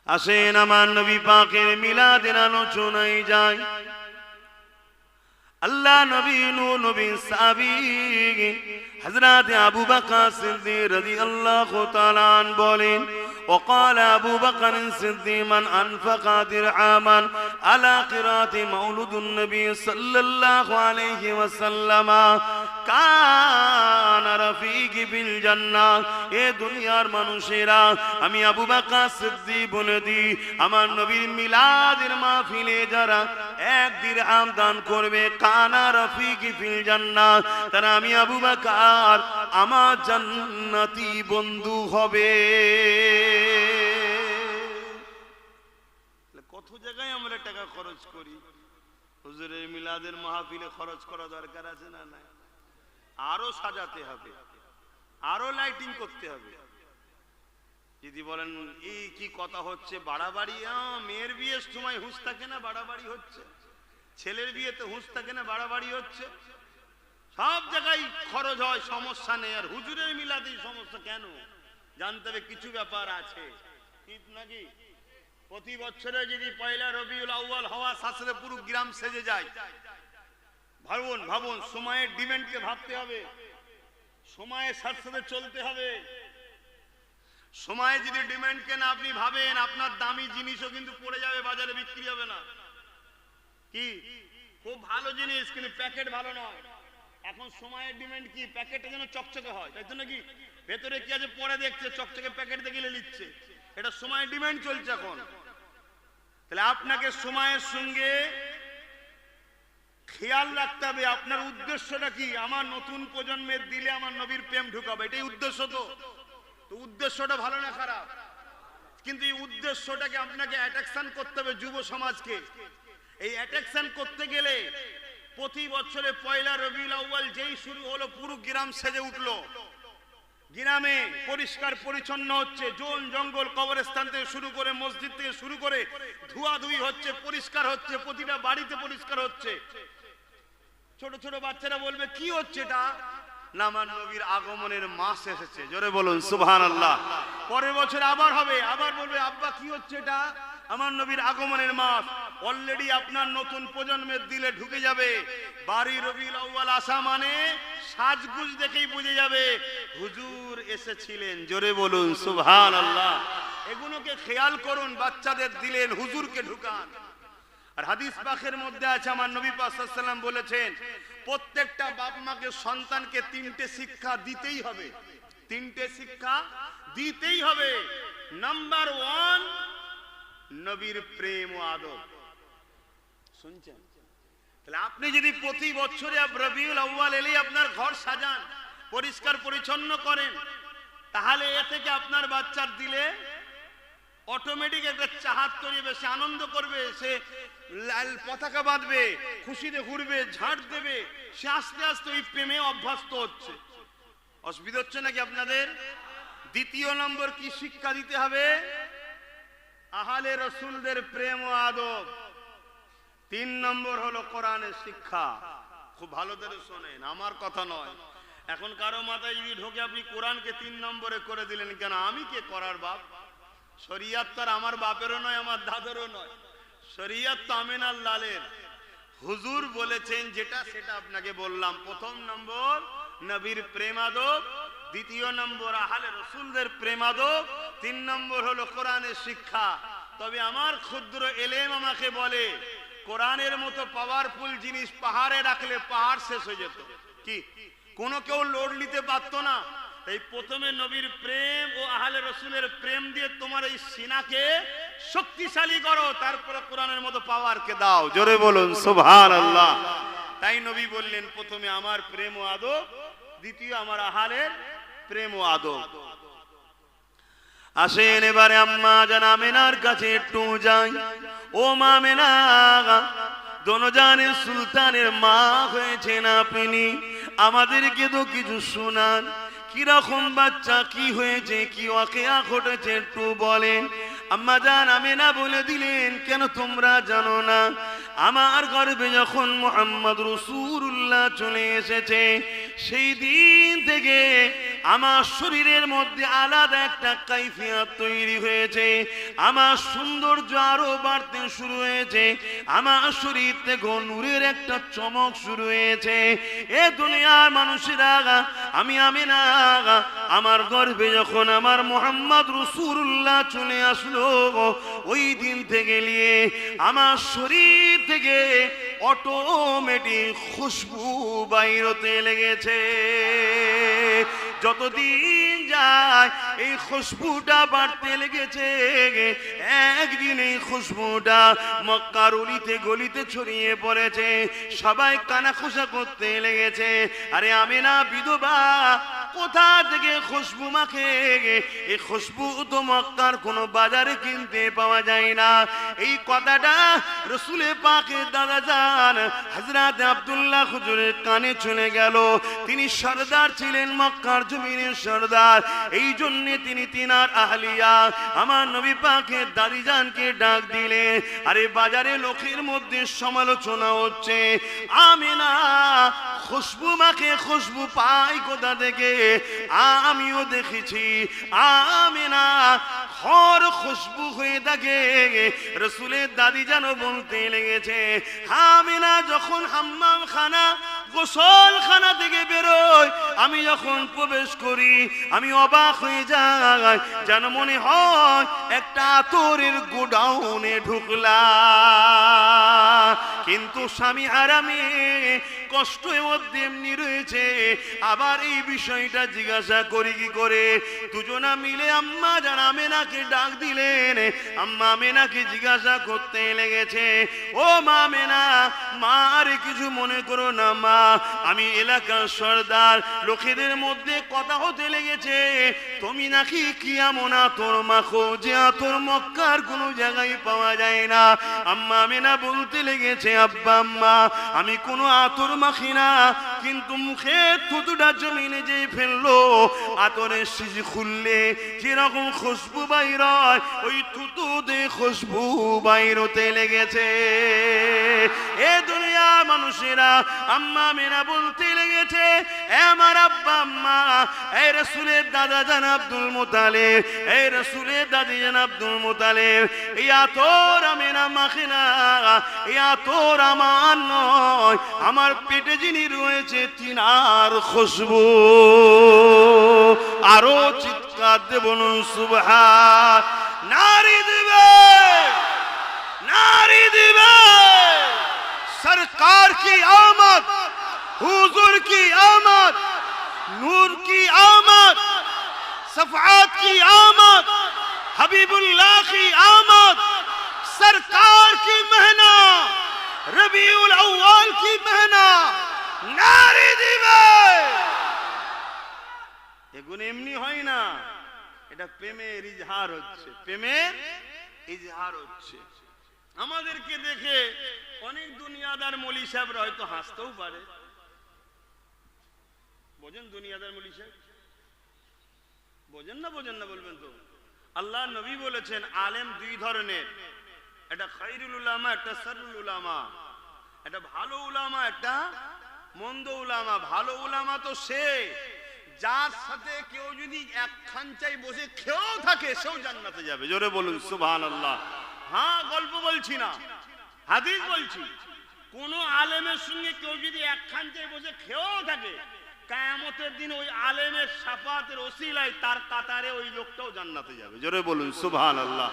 আসেন আমার নবী পাকের মিলাদের আলোচনায় যায়। আল্লাহ নবী নবী সাহাবী হযরত আবু বকর সিদ্দিক রাদিয়াল্লাহু তাআলা আন বলেন, وقال أبو بكر الصديق من أنفق درهما على قراءة مولود النبي صلى الله عليه وسلم كان رفيقي في الجنة। এ দুনিয়ার মানুষেরা, আমি আবু বকর সিদ্দিক বলে দিই, আমার নবীর মিলাদের মাহফিলে যারা এক দিরহাম দান করবে, কানা রফিকি ফিল জান্নাহ, তারা আমি আবু বকর আমার জান্নাতি বন্ধু হবে। কত জায়গায় আমরা টাকা খরচ করি, হুজুরের মিলাদের মাহফিলে খরচ করা দরকার আছে না? না, আরো সাজাতে হবে, আরো লাইটিং করতে হবে। যদি বলেন এই কি কথা হচ্ছে, বাড়াবাড়ি, মেয়ের বিয়ের সময় হুঁশ থাকে না বাড়াবাড়ি হচ্ছে, ছেলের বিয়েতে হুঁশ থাকে না বাড়াবাড়ি হচ্ছে, সব জায়গায় খরচ হয়, সমস্যা নেই। আর হুজুরের মিলাদে সমস্যা কেন? জানতে হবে কিছু ব্যাপার আছে, ঠিক নাকি? প্রতি বছরে যদি পয়লা রবিউল আউয়াল হওয়ার সাথে সাথে পুরো গ্রাম সেজে যায়, ভাবুন ভাবুন, সময়ের ডিমান্ডকে ভাবতে হবে, সময়ের সাথে সাথে চলতে হবে। সময় যদি ডিমান্ডকে না আপনি ভাবেন, আপনার দামি জিনিসও কিন্তু পড়ে যাবে, বাজারে বিক্রি হবে না। কি খুব ভালো জিনিস কিন্তু প্যাকেট ভালো নয়। এখন সময়ের ডিমান্ড কি? প্যাকেটটা যেন চকচকে হয়, তাই তো নাকি? ভেতরে কি আছে পরে দেখছে, চকচকে প্যাকেট দেখে নিচ্ছে, এটা সময়ের ডিমান্ড চলছে এখন। তাহলে আপনাকে সময়ের সঙ্গে খেয়াল রাখতে হবে, আপনার উদ্দেশ্যটা কি? আমার নতুন প্রজন্মের দিলে আমার নবীর প্রেম ঢুকাবে, এটাই উদ্দেশ্য। তো উদ্দেশ্যটা ভালো না খারাপ? কিন্তু এই উদ্দেশ্যটাকে আপনাকে অ্যাট্রাকশন করতে হবে যুব সমাজকে। এই অ্যাট্রাকশন করতে গেলে প্রতি বছরে পয়লা রবিউল আউয়াল যেই শুরু হলো, পুরো গ্রাম সেজে উঠলো, গ্রামে পরিষ্কার পরিচ্ছন্ন হচ্ছে, জন জঙ্গল কবরস্থান থেকে শুরু করে মসজিদ থেকে শুরু করে ধোয়াধুয়ি হচ্ছে, পরিষ্কার হচ্ছে, প্রতিটা বাড়িতে পরিষ্কার হচ্ছে। ছোট ছোট বাচ্চারা বলবে কি হচ্ছে এটা? না, আমার নবীর আগমনের মাস এসেছে, জোরে বলুন সুবহানাল্লাহ। পরের বছর আবার হবে, আবার বলবে আব্বা কি হচ্ছে এটা? আমার নবীর আগমনের মাস। অলরেডি আপনার নতুন প্রজন্মের দিলে ঢুকে যাবে, বাড়ি রবিউল আউয়াল আসা মানে সাজগুজ দেখেই বুঝে যাবে হুজুর এসেছিলেন, জোরে বলুন সুবহানাল্লাহ। এগুলোকে খেয়াল করুন, বাচ্চাদের দিলেন হুজুরকে ঢুকান। আর হাদিস পাকের মধ্যে আছে, আমার নবী পাক সাল্লাল্লাহু আলাইহি ওয়াসাল্লাম বলেছেন, প্রত্যেকটা বাপ মাকে সন্তানকে তিনটে শিক্ষা দিতেই হবে, তিনটে শিক্ষা দিতেই হবে। নাম্বার 1, নবীর প্রেম ও আদব। শুনছেন? তাহলে আপনি যদি প্রতি বছরে রবিউল আউয়াল এলে আপনার ঘর সাজান, পরিষ্কার পরিচ্ছন্ন করেন, তাহলে এ থেকে আপনার বাচ্চার দিলে অটোমেটিক একটা চাহাত তৈরি হবে, সে আনন্দ করবে, সে লাল পতাকা বাঁধবে, খুশিতে ঘুরবে, ঝাড় দেবে, সে আস্তে আস্তে ওই প্রেমে অভ্যস্ত হচ্ছে। অসুবিধা হচ্ছে নাকি আপনাদের? দ্বিতীয় নম্বর কি শিক্ষা দিতে হবে? আহলে রাসূলদের প্রেম ও আদব। 3 নম্বর হলো কোরআনের শিক্ষা। খুব ভালো করে শোনেন, আমার কথা নয়। এখন কারো মাথায় যদি ঢোকে আপনি কোরআনকে 3 নম্বরে করে দিলেন কেন? আমি কে করার বাপ? শরীয়ত তো আমার বাপেরও নয়, আমার দাদারও নয়, শরীয়ত তো আমিনার লালের। হুজুর বলেছেন যেটা সেটা আপনাকে বললাম। প্রথম নম্বর নবীর প্রেম আদব, দ্বিতীয় নম্বর আহলে রাসূলদের প্রেম আদব, 3 নম্বর হলো কোরআনের শিক্ষা। তবে আমার ক্ষুদ্র এলেম আমাকে বলে, কোরআনের মতো পাওয়ারফুল জিনিস পাহাড়ে রাখলে পাহাড় শেষ হয়ে যেত। কি কোনো কেউ লোড নিতে পারতো না। এই প্রথমে নবীর প্রেম ও আহলে রাসূলের প্রেম দিয়ে তোমার এই সিনাকে শক্তিশালী করো, তারপরে কোরআনের মতো পাওয়ারকে দাও, জোরে বলুন সুবহানাল্লাহ। তাই নবী বললেন, প্রথমে আমার প্রেম ও আদব, দ্বিতীয় আমার আহলের প্রেম ও আদব। আসেন এবারে আম্মা জান আমিনার কাছে একটু যাই। ও মা আমিনা, দোনোজানের সুলতানের মা হয়েছেন আপনি, আমাদেরকে তো কিছু শোনান। কিরকম বাচ্চা, কি হয়েছে, কি ওয়াকিয়া ঘটেছে একটু বলেন। আম্মা জান আমিনা বলে দিলেন, কেন তোমরা জানো না? আমার গর্ভে যখন মুহাম্মদ রাসূলুল্লাহ চলে এসেছে, সেই দিন থেকে আমার শরীরের মধ্যে আলাদা একটা কাইফিয়ত তৈরি হয়েছে। আমার সৌন্দর্য আরো বাড়তে শুরু হয়েছে। আমার শরীর থেকে নূরের একটা চমক শুরু হয়েছে। এ দুনিয়ার মানুষেরা, আমি আমিনা আমার গর্ভে যখন আমার মুহাম্মদ রাসূলুল্লাহ চলে আসলো, ওই দিন থেকে নিয়ে আমার শরীর থেকে অটোমেটিক খুশবু বাইর হতে লেগেছে। যতদিন যায় এই খুশবুটা বাড়তে লেগেছে। একদিন এই খুশবুটা মক্কার অলিতে গলিতে ছড়িয়ে পড়েছে। সবাই কানাখোসা করতে লেগেছে, আরে আমিনা বিধবা কোথা থেকে খুশবু মাখে? এই খুশবু তো মক্কার কোনো বাজারে কিনতে পাওয়া যায় না। এই কথাটা রাসূলে পাকের দাদা জান হযরত আব্দুল্লাহ হুজুরের কানে চলে গেল। তিনি সরদার ছিলেন, মক্কার জমিনের সরদার। এই জন্য তিনি তিনার আহলিয়া আমার নবী পাকের দাদি জানকে ডাক দিলেন। আরে বাজারে লোকের মধ্যে সমালোচনা হচ্ছে, আমিনা খুশবু মাখে, খুশবু পাই কোথা থেকে? আমিও দেখেছি আমিনা হর খুশবু হয়ে থাকে। রাসূলের দাদি যেন বলতে লেগেছে, আমিনা যখন হাম্মাম খানা গোসলখানা থেকে বেরোয়, আমি যখন প্রবেশ করি আমি অবাক হয়ে যাই, যেন মনে হয় একটা আতরের গোডাউনে ঢুকলাম। কিন্তু স্বামী আরামে কষ্টের মধ্যে এমনি রয়েছে। আবার এই বিষয়টা জিজ্ঞাসা করি কি করে? দুজনা মিলে আম্মা জান আমেনাকে ডাক দিলেন। আম্মা আমেনাকে জিজ্ঞাসা করতে লেগেছে, ও মা আমেনা, মা আর কিছু মনে করো না মা, আমি এলাকার সরদার, লোকেদের মধ্যে কথা হতে লেগেছে তুমি নাকি কি এমন আতর মাখো যে আতর মক্কার কোনো জায়গায় পাওয়া যায় না। আম্মা আমেনা বলতে লেগেছে, আব্বা আম্মা আমি কোনো আতর মাখি না, কিন্তু মুখে থুতুটা জমিনে যে ফেললো, আতরের শিশি খুললে যেরকম খুশবু বাইর হয়, ওই থুতুতে খুশবু বাইর হতে লেগেছে। এ দুনিয়া মানুষেরা, আম্মা আমেনা বলতে লেগেছে, আমার আব্বা আম্মা, এই রাসূলের দাদা জান আব্দুল মুতালিব, এই রাসূলের দাদি জান আব্দুল মুতালিব, এই আতর আমেনা মাখে না, এই আতর আমার নয়, আমার পেটে যিনি রয়েছে তিনার খুশবু। আরো চিৎকার দিয়ে বলুন সুবহান। নারী দিবে, নারী দিবে, सरकार की आमद, हुजूर की आमद, नूर की आमद, सफात की आमद, हबीबुल्लाह की आमद, सरकार की महीना, रबीउल अव्वल की महीना, नारी दिवे। এগুলো এমনি হয় না, এটা প্রেমের ইজহার হচ্ছে, প্রেমের ইজহার হচ্ছে। আমাদেরকে দেখে অনেক দুনিয়াদার মৌলী সাহেবরা হয়তো হাসতেও পারে। বোঝেন দুনিয়াদার মৌলী সাহেব? বোঝেন না? বোঝেন না বলবেন তো। আল্লাহ নবী বলেছেন আলেম দুই ধরনের, একটা খায়রুল উলামা, একটা শাররুল উলামা। একটা ভালো উলামা, একটা মন্দ উলামা। ভালো উলামা তো সে যার সাথে কেউ যদি এক খাঞ্চায় বসে খেয়েও থাকে সেও জান্নাতে যাবে। জোরে বলুন সুবহানাল্লাহ। হ্যাঁ, গল্প বলছি না, হাদিস বলছি। কোন আলেমের সঙ্গে কেউ যদি এক খাঞ্চায় বসে খেয়েও থাকে, কিয়ামতের দিন ওই আলেমের শাফাতের ওসিলায় তার কাতারে ওই লোকটাও জান্নাতে যাবে। জোরে বলুন সুবহানাল্লাহ।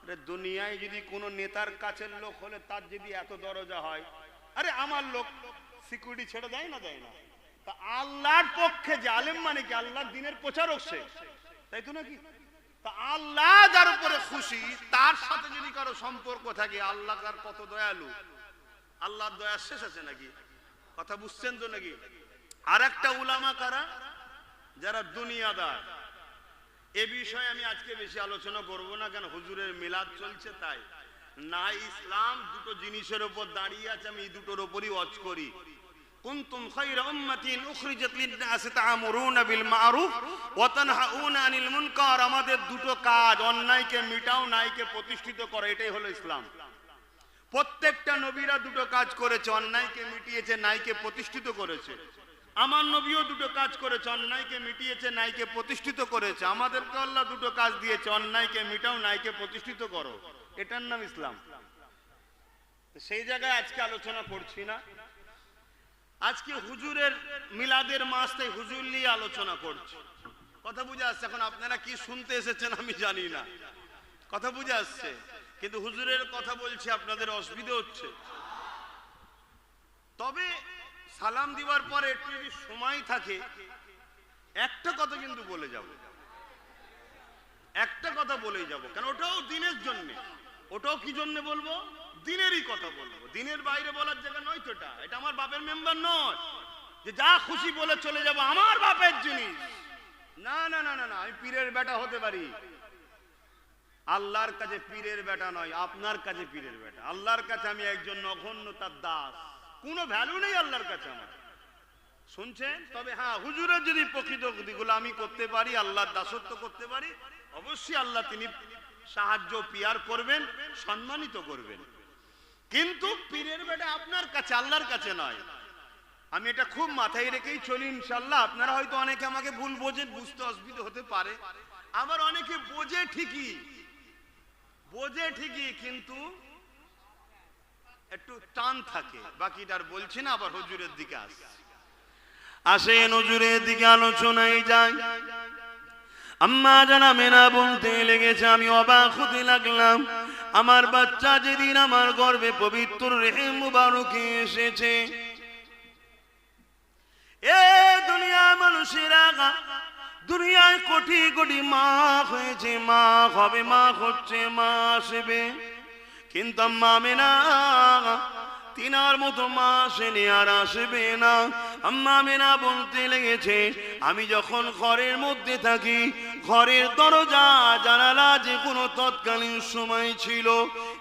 আরে দুনিয়ায় যদি কোন নেতার কাছের লোক হলে তার যদি এত দরজা হয়, আরে আমার লোক সিকিউরিটি ছেড়ে দেয় না, দেয় না? তা আল্লাহর পক্ষে যে আলেম মানে কি? আল্লাহর দ্বীনের প্রচারক সে, তাই তো নাকি? তা আল্লাহ যার উপরে খুশি, তার সাথে যদি কারো সম্পর্ক থাকে, আল্লাহ তার কত দয়ালু। আল্লাহর দয়া শেষ আছে নাকি? কথা বুঝছেন তো নাকি? আর একটা উলামা কারা? যারা দুনিয়াদার। এ বিষয়ে আমি আজকে বেশি আলোচনা করব না, কেন হুজুরের মিলাদ চলছে তাই না। ইসলাম দুটো জিনিসের উপর দাঁড়িয়ে আছে, আমি এই দুটোর উপরই ওয়াজ করি। কুনতুম খায়রা উম্মাতিন উখরিজাত লিন-নাস তা'মুরুনা বিল মা'রুফ ওয়া তানহাউনা আনিল মুনকার। আমাদের দুটো কাজ, অন্যায়কে মিটাও, ন্যায়কে প্রতিষ্ঠিত করো, এটাই হলো ইসলাম। প্রত্যেকটা নবীরা দুটো কাজ করেছে, অন্যায়কে মিটিয়েছে, ন্যায়কে প্রতিষ্ঠিত করেছে। আমার নবীও দুটো কাজ করেছে, অন্যায়কে মিটিয়েছে, ন্যায়কে প্রতিষ্ঠিত করেছে। আমাদেরকে আল্লাহ দুটো কাজ দিয়েছে, অন্যায়কে মিটাও, ন্যায়কে প্রতিষ্ঠিত করো। এটার নাম ইসলাম। সেই জায়গায় আজকে আলোচনা করছি না। আজকে হুজুরের মিলাদের মাস, তাই হুজুর নিয়ে আলোচনা করছি। কথা বুঝে আসছে? এখন আপনারা কি শুনতে এসেছেন আমি জানি না, কথা বুঝে আসছে? কিন্তু হুজুরের কথা বলছি, আপনাদের অসুবিধা হচ্ছে। তবে সালাম দিবার পরে একটু যদি সময় থাকে একটা কথা কিন্তু বলে যাব, একটা কথা বলেই যাব। কারণ ওটাও দিনের জন্য, ওটাও কি জন্য বলবো? দিনেরই কথা বলবো। দিনের বাইরে বলার জায়গা নয় তো এটা। এটা আমার বাপের মেম্বার নয় যে যা খুশি বলে চলে যাব, আমার বাপের জিনিস। না না না না না, আমি পীরের বেটা হতে পারি, আল্লাহর কাছে পীরের বেটা নয়, আপনার কাছে পীরের বেটা। আল্লাহর কাছে আমি একজন নগণ্য তার দাস, কোনো ভ্যালু নেই আল্লাহর কাছে আমার। শুনছেন? তবে হ্যাঁ, হুজুরের যদি প্রকৃত গোলামি করতে পারি, আল্লাহর দাসত্ব করতে পারি, অবশ্যই আল্লাহ তিনি সাহায্য পিয়ার করবেন, সম্মানিত করবেন। কিন্তু পীরের বেটা আপনার কাছে, আল্লাহর কাছে নয়। আমি এটা খুব মাথায় রেখেই চলি ইনশাআল্লাহ। আপনারা হয়তো অনেকে আমাকে ভুল বোঝেন, বুঝতে অসুবিধা হতে পারে। আবার অনেকে বোঝে ঠিকই, কিন্তু একটু টান থাকে। বাকিটার বলছি না, আবার হুজুরের দিকে আসেন। হুজুরের দিকে আলোচনায় যাই। আম্মা জানা মেনা বলতে লেগেছে, আমি অবাক হতে লাগলাম। আমার বাচ্চা যেদিন আমার গর্ভে পবিত্র রেহেম মুবারকে এসেছে, এ দুনিয়া মানুষেরা, দুনিয়ায় কোটি কোটি মা হয়েছে, মা হবে, মা হচ্ছে, মা আসবে, কিন্তু আম্মা মেনা তিনার মতো মা আসেনি, আর আসবে না। আম্মা মেনা বলতে লেগেছে, আমি যখন ঘরের মধ্যে থাকি, ঘরের দরজা জানালা যে কোনো তৎকালীন সময় ছিল,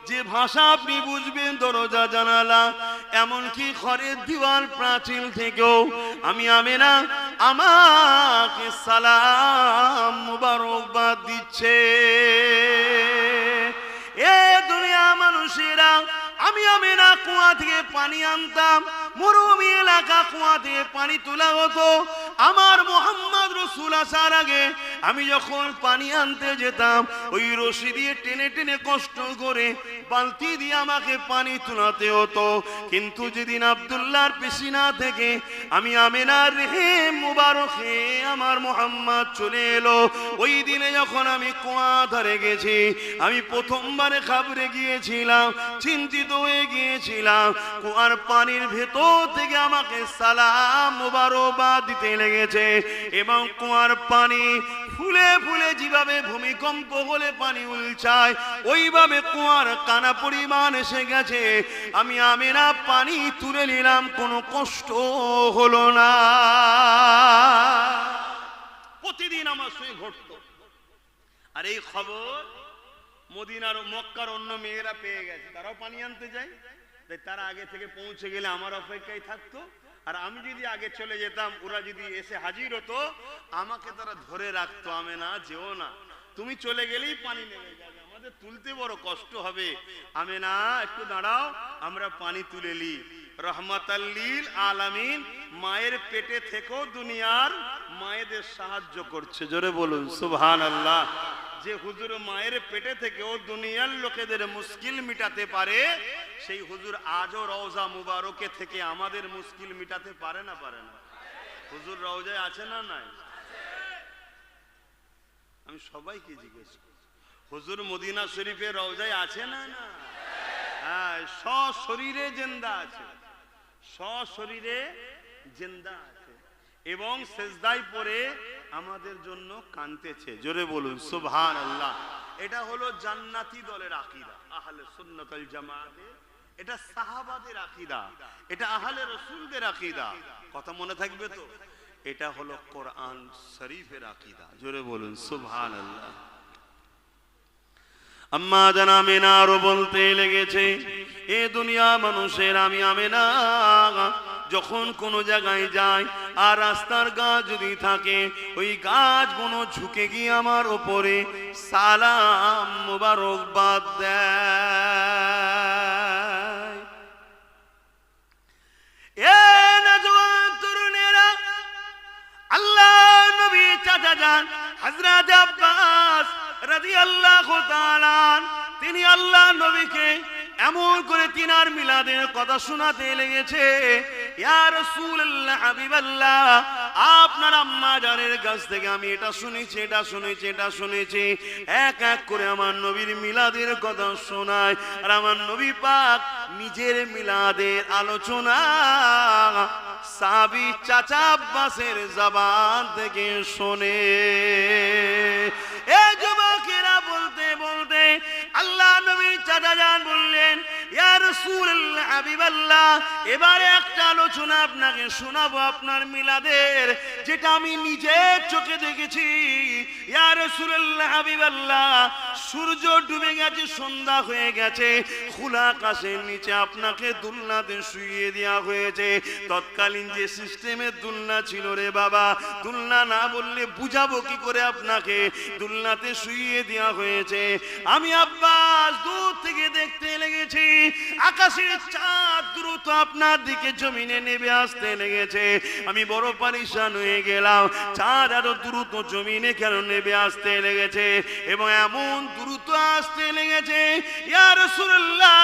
যে ভাষা আপনি বুঝবেন দরজা জানালা, এমনকি ঘরের দিওয়াল প্রাচীর থেকেও আমি আমেনা আমাকে সালাম মুবারকবাদ দিচ্ছে। এ দুনিয়া মানুষেরা, আমি আমেনা কুয়া থেকে পানি আনতাম, মরুভূমি এলাকা, কুয়া থেকে পানি তোলা হতো। আমার মোহাম্মদ রসুল আসার আগে আমি যখন পানি আনতে যেতাম, ওই রশি দিয়ে টেনে টেনে কষ্ট করে বালতি দিয়ে আমাকে পানি তোলাতে হতো। কিন্তু যেদিন আব্দুল্লাহর পেশিনা থেকে আমি আমেনার রেহেম মুবারকে আমার মোহাম্মদ চলে এলো, ওই দিনে যখন আমি কুয়া ধারে গেছি, আমি প্রথমবারে ঘাবড়ে গিয়েছিলাম, চিন্তিত হয়ে গিয়েছিলাম। কুয়ার পানির ভেতর থেকে আমাকে সালাম মুবারকবাদ দিতে লেগেছে, এবং কুয়ার পানি ফুলে ফুলে যেভাবে ভূমিকম্প হলে পানি উল্টায়, ওইভাবে কুয়ার কানা পরিমাণ এসে গেছে। আমি আমেনা পানি তুলে নিলাম, কোনো কষ্ট হলো না। প্রতিদিন আমার সঙ্গে ঘটত। আর এই খবর মদিনার মক্কার অন্য মেয়েরা পেয়ে গেছে, তারাও পানি আনতে যায়। তাই তারা আগে থেকে পৌঁছে গেলে আমার অপেক্ষায় থাকতো, আর আমি যদি আগে চলে যেতাম, ওরা যদি এসে হাজির হতো, আমাকে তারা ধরে রাখতো, আমেনা যেও না, তুমি চলে গেলেই পানি নেমে যাবে, আমাদের তুলতে বড় কষ্ট হবে, আমেনা একটু দাঁড়াও, আমরা পানি তুলে নি। রহমাতাল লিল আলামিন মায়ের পেটে থেকেও দুনিয়ার মায়েদের সাহায্য করছে। জোরে বলুন সুবহানাল্লাহ। যে হুজুর মায়ের পেটে থেকেও দুনিয়ার লোকেদের মুশকিল মিটাতে পারে, সেই হুজুর আজও রওজা মুবারকে থেকে আমাদের মুশকিল মিটাতে পারে না? পারে না? হুজুর রওজায় আছে না নাই? আমি সবাইকে জিজ্ঞেস করি, হুজুর মদিনা শরীফের রওজায় আছে না? না, হ্যাঁ, সশরীরে জিন্দা আছে, সশরীরে জিন্দা আছে, এবং সেজদায় পড়ে আমাদের জন্য কাঁদতেছে। জোরে বলুন সুবহানাল্লাহ। এটা হলো জান্নাতি দলের আকীদা, আহলে সুন্নাত ওয়াল জামাতের। এটা সাহাবাদের আকীদা, এটা আহলে রাসূলদের আকীদা। কথা মনে থাকবে তো? এটা হলো কোরআন শরীফের আকীদা। জোরে বলুন সুবহানাল্লাহ। আম্মা জানা আমেনা আরো বলতে লেগেছে, এ দুনিয়া মানুষের, আমি আমেনা যখন কোনো জায়গায় যাই আর রাস্তার গাছ যদি থাকে, ওই গাছগুলো ঝুঁকে গিয়ে আমার উপরে সালাম মুবারকবাদ দেয়। যান হযরত আব্বাস রাদিয়াল্লাহু তাআলা তিনি আল্লাহ নবীকে এমন করে তিনার মিলাদের কথা শোনাতে লেগেছে, ইয়া রাসূলুল্লাহ হাবিবাল্লাহ, আপনার আম্মা জানের কাছ থেকে আমি এটা শুনেছি, এটা শুনেছি, এটা শুনেছি। এক এক করে আমার নবীর মিলাদের কথা শোনায়। আর আমার নবী পাক নিজের মিলাদের আলোচনা সাহাবী চাচা আব্বাসের জবান থেকে শোনে। এই যুবকেরা বলতে বলতে আল্লাহ নবীর চাচা জান বললেন, ইয়া রাসূলুল্লাহ হাবিবাল্লাহ, এবারে একটা আলোচনা আপনাকে শোনাবো আপনার মিলাদের, যেটা আমি নিজের চোখে দেখেছি। ইয়া রাসূলুল্লাহ হাবিবাল্লাহ, সূর্য ডুবে গেছে, সন্ধ্যা হয়ে গেছে, খোলা আকাশের নিচে আপনাকে দুলনাতে শুইয়ে দেওয়া হয়েছে। তৎকালীন যে সিস্টেমের দুলনা ছিল রে বাবা, দুলনা না বললে বুঝাবো কি করে আপনাকে, দুলনাতে শুইয়ে দেওয়া হয়েছে। আমি আব্বাস দূর থেকে দেখতে লেগেছি আকাশের চাঁদ দ্রুত আপনার দিকে জমিনে নেমে আসতে লেগেছে। আমি বড় পরেশান হয়ে গেলাম, চাঁদ আরো দ্রুত জমিনে কেন নেমে আসতে লেগেছে এবং এমন দ্রুত আসতে লেগেছে। ইয়া রাসূলুল্লাহ,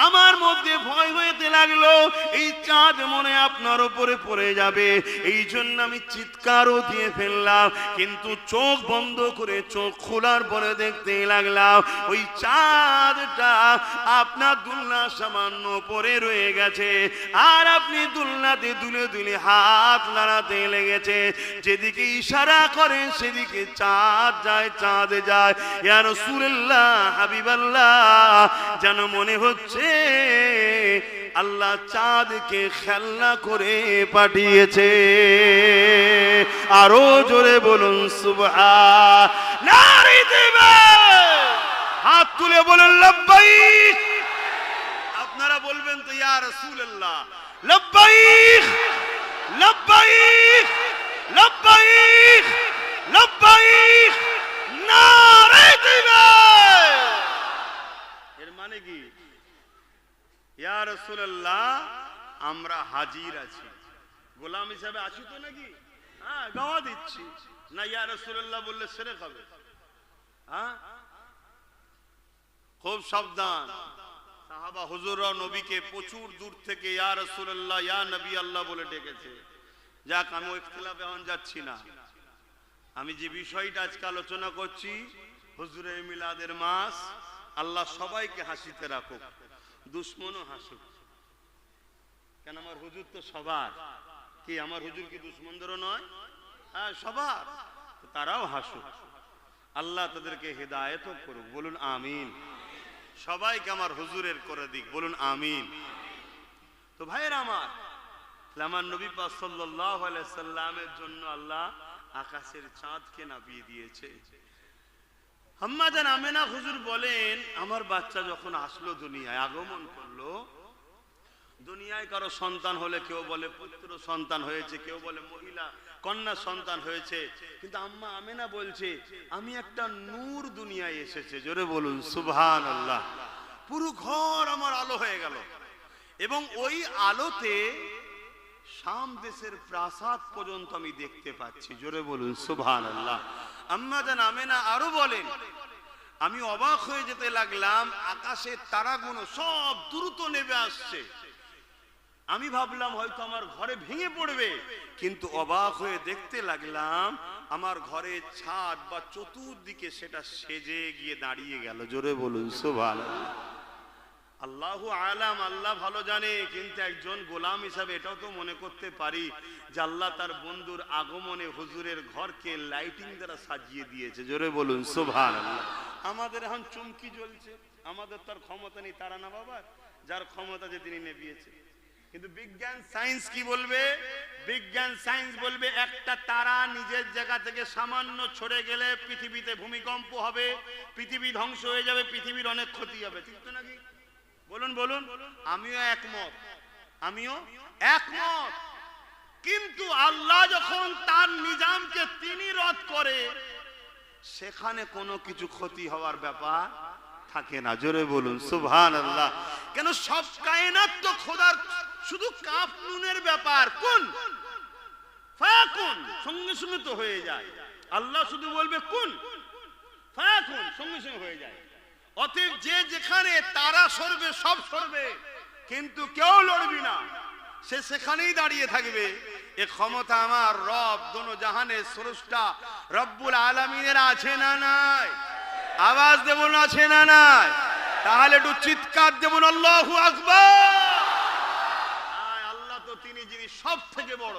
আমার মধ্যে ভয় হইতে লাগলো, এই চাঁদ মনে আপনার উপরে পড়ে যাবে। এই জন্য আমি চিৎকারও দিয়ে ফেললাম, কিন্তু চোখ বন্ধ করে চোখ খোলার পরে দেখতে লাগলাম ওই চাঁদটা আপনার দুলনা সামান্য পরে রয়ে গেছে। আর আপনি দুলনাতে দুলে দুলে হাত নাড়াতে লেগেছে, যেদিকে ইশারা করেন সেদিকে চাঁদ যায়, চাঁদ যায়। ইয়া রাসূলুল্লাহ হাবিবাল্লাহ, যেন মনে হচ্ছে আল্লাহ চাঁদকে খেলনা করে পাঠিয়েছে। আরো জোরে বলুন সুবহান, নারী দিবে, হাত তুলে বলুন লব্বাইক। আপনারা বলবেন তো ইয়া রাসূলুল্লাহ, লব্বাইক লব্বাইক লব্বাইক লব্বাইক, নারী দিবে। এর মানে কি? ইয়া রাসূলুল্লাহ, আমরা হাজির আছি, গোলাম হিসাবে আছি তো নাকি? হ্যাঁ, গাওয়া দিচ্ছি না। ইয়া রাসূলুল্লাহ বললে শিরক হবে। হ্যাঁ, খুব সাবধান। সাহাবা হুজুররা নবীকে প্রচুর দূর থেকে ইয়া রাসূলুল্লাহ, ইয়া নবী আল্লাহ বলে ডেকেছে। যাক, আমি ওই ইখতিলাফে এখন যাচ্ছি না। আমি যে বিষয়টা আজকে আলোচনা করছি, হুজুরের মিলাদের মাস, আল্লাহ সবাইকে হাসিতে রাখুক, দুশ্মনও হাসুক। কেন আমার হুজুর তো সবার, কি আমার হুজুর কি দুশ্মনদেরও নয়? হ্যাঁ, সবার, তারাও হাসুক। আল্লাহ তাদেরকে হেদায়েতও করুক, বলুন আমিন। সবাইকে আমার হুজুরের করে দিক, বলুন আমিন। তো ভাইয়েরা আমার, আমার নবী পাক সাল্লাল্লাহু আলাইহি সাল্লামের জন্য আল্লাহ আকাশের চাঁদকে নামিয়ে দিয়েছে। আম্মা জান আমেনা হুজুর বলেন, আমার বাচ্চা যখন আসলো দুনিয়ায়, আগমন করলো দুনিয়ায়, কারো সন্তান হলে কেউ বলে পুত্র সন্তান হয়েছে, কেউ বলে মহিলা কন্যা সন্তান হয়েছে, কিন্তু আম্মা আমেনা বলছে আমি একটা নূর দুনিয়ায় এসেছে। জোরে বলুন সুবহানাল্লাহ। পুরো ঘর আমার আলো হয়ে গেল এবং ওই আলোতে শাম দেশের প্রাসাদ পর্যন্ত আমি দেখতে পাচ্ছি। জোরে বলুন সুবহানাল্লাহ। আম্মা জান আমেনা আরো বলেন, আমি অবাক হয়ে যেতে লাগলাম, আকাশের তারাগুলো সব দ্রুত নেমে আসছে। আমি ভাবলাম হয়তো আমার ঘরে ভেঙে পড়বে, কিন্তু অবাক হয়ে দেখতে লাগলাম আমার ঘরের ছাদ বা চতুর্দিকে সেটা সেজে গিয়ে দাঁড়িয়ে গেল। জোরে বলুন সুবহানাল্লাহ। আল্লাহু আলাম, আল্লাহ ভালো জানে, কিন্তু একজন গোলাম হিসাবে এটাও তো মনে করতে পারি যে আল্লাহ তার বন্ধুর আগমনে হুজুরের ঘরকে লাইটিং দ্বারা সাজিয়ে দিয়েছে। জোরে বলুন সুবহানাল্লাহ। আমাদের এখন চুমকি জ্বলছে, আমাদের তার ক্ষমতা নেই, তারা না বাবা, যার ক্ষমতা যে তিনি নেবিয়েছে। কিন্তু বিজ্ঞান সায়েন্স কি বলবে? বিজ্ঞান সায়েন্স বলবে একটা তারা নিজের জায়গা থেকে সামান্য ছড়ে গেলে পৃথিবীতে ভূমিকম্প হবে, পৃথিবী ধ্বংস হয়ে যাবে, পৃথিবীর অনেক ক্ষতি হবে। ঠিক তো নাকি? বলুন বলুন। আমিও একমত, আমিও একমত। কিন্তু আল্লাহ যখন তার নিজামকে তিনি রদ করে, সেখানে কোনো কিছু ক্ষতি হওয়ার ব্যাপার থাকে না। জোরে বলুন সুবহানাল্লাহ। কেন সব কায়নাত তো খোদার শুধু কাফ নুনের ব্যাপার, কোন ফায়াকুন, সঙ্গে সঙ্গে তো হয়ে যায়। আল্লাহ শুধু বলবে কুন ফায়াকুন, সঙ্গে সঙ্গে হয়ে যায়। অতএব যে যেখানে তারা সরবে সব সরবে, কিন্তু কেউ লড়বি না, সে সেখানেই দাঁড়িয়ে থাকবে। এ ক্ষমতা আমার রব দোনো জাহানের স্রষ্টা রব্বুল আলামিনের আছে না নাই? আওয়াজ দেব না, আছে না নাই? তাহলে একটু চিৎকার দেবুন আল্লাহু আকবার। আল্লাহ তো তিনি যিনি সব থেকে বড়,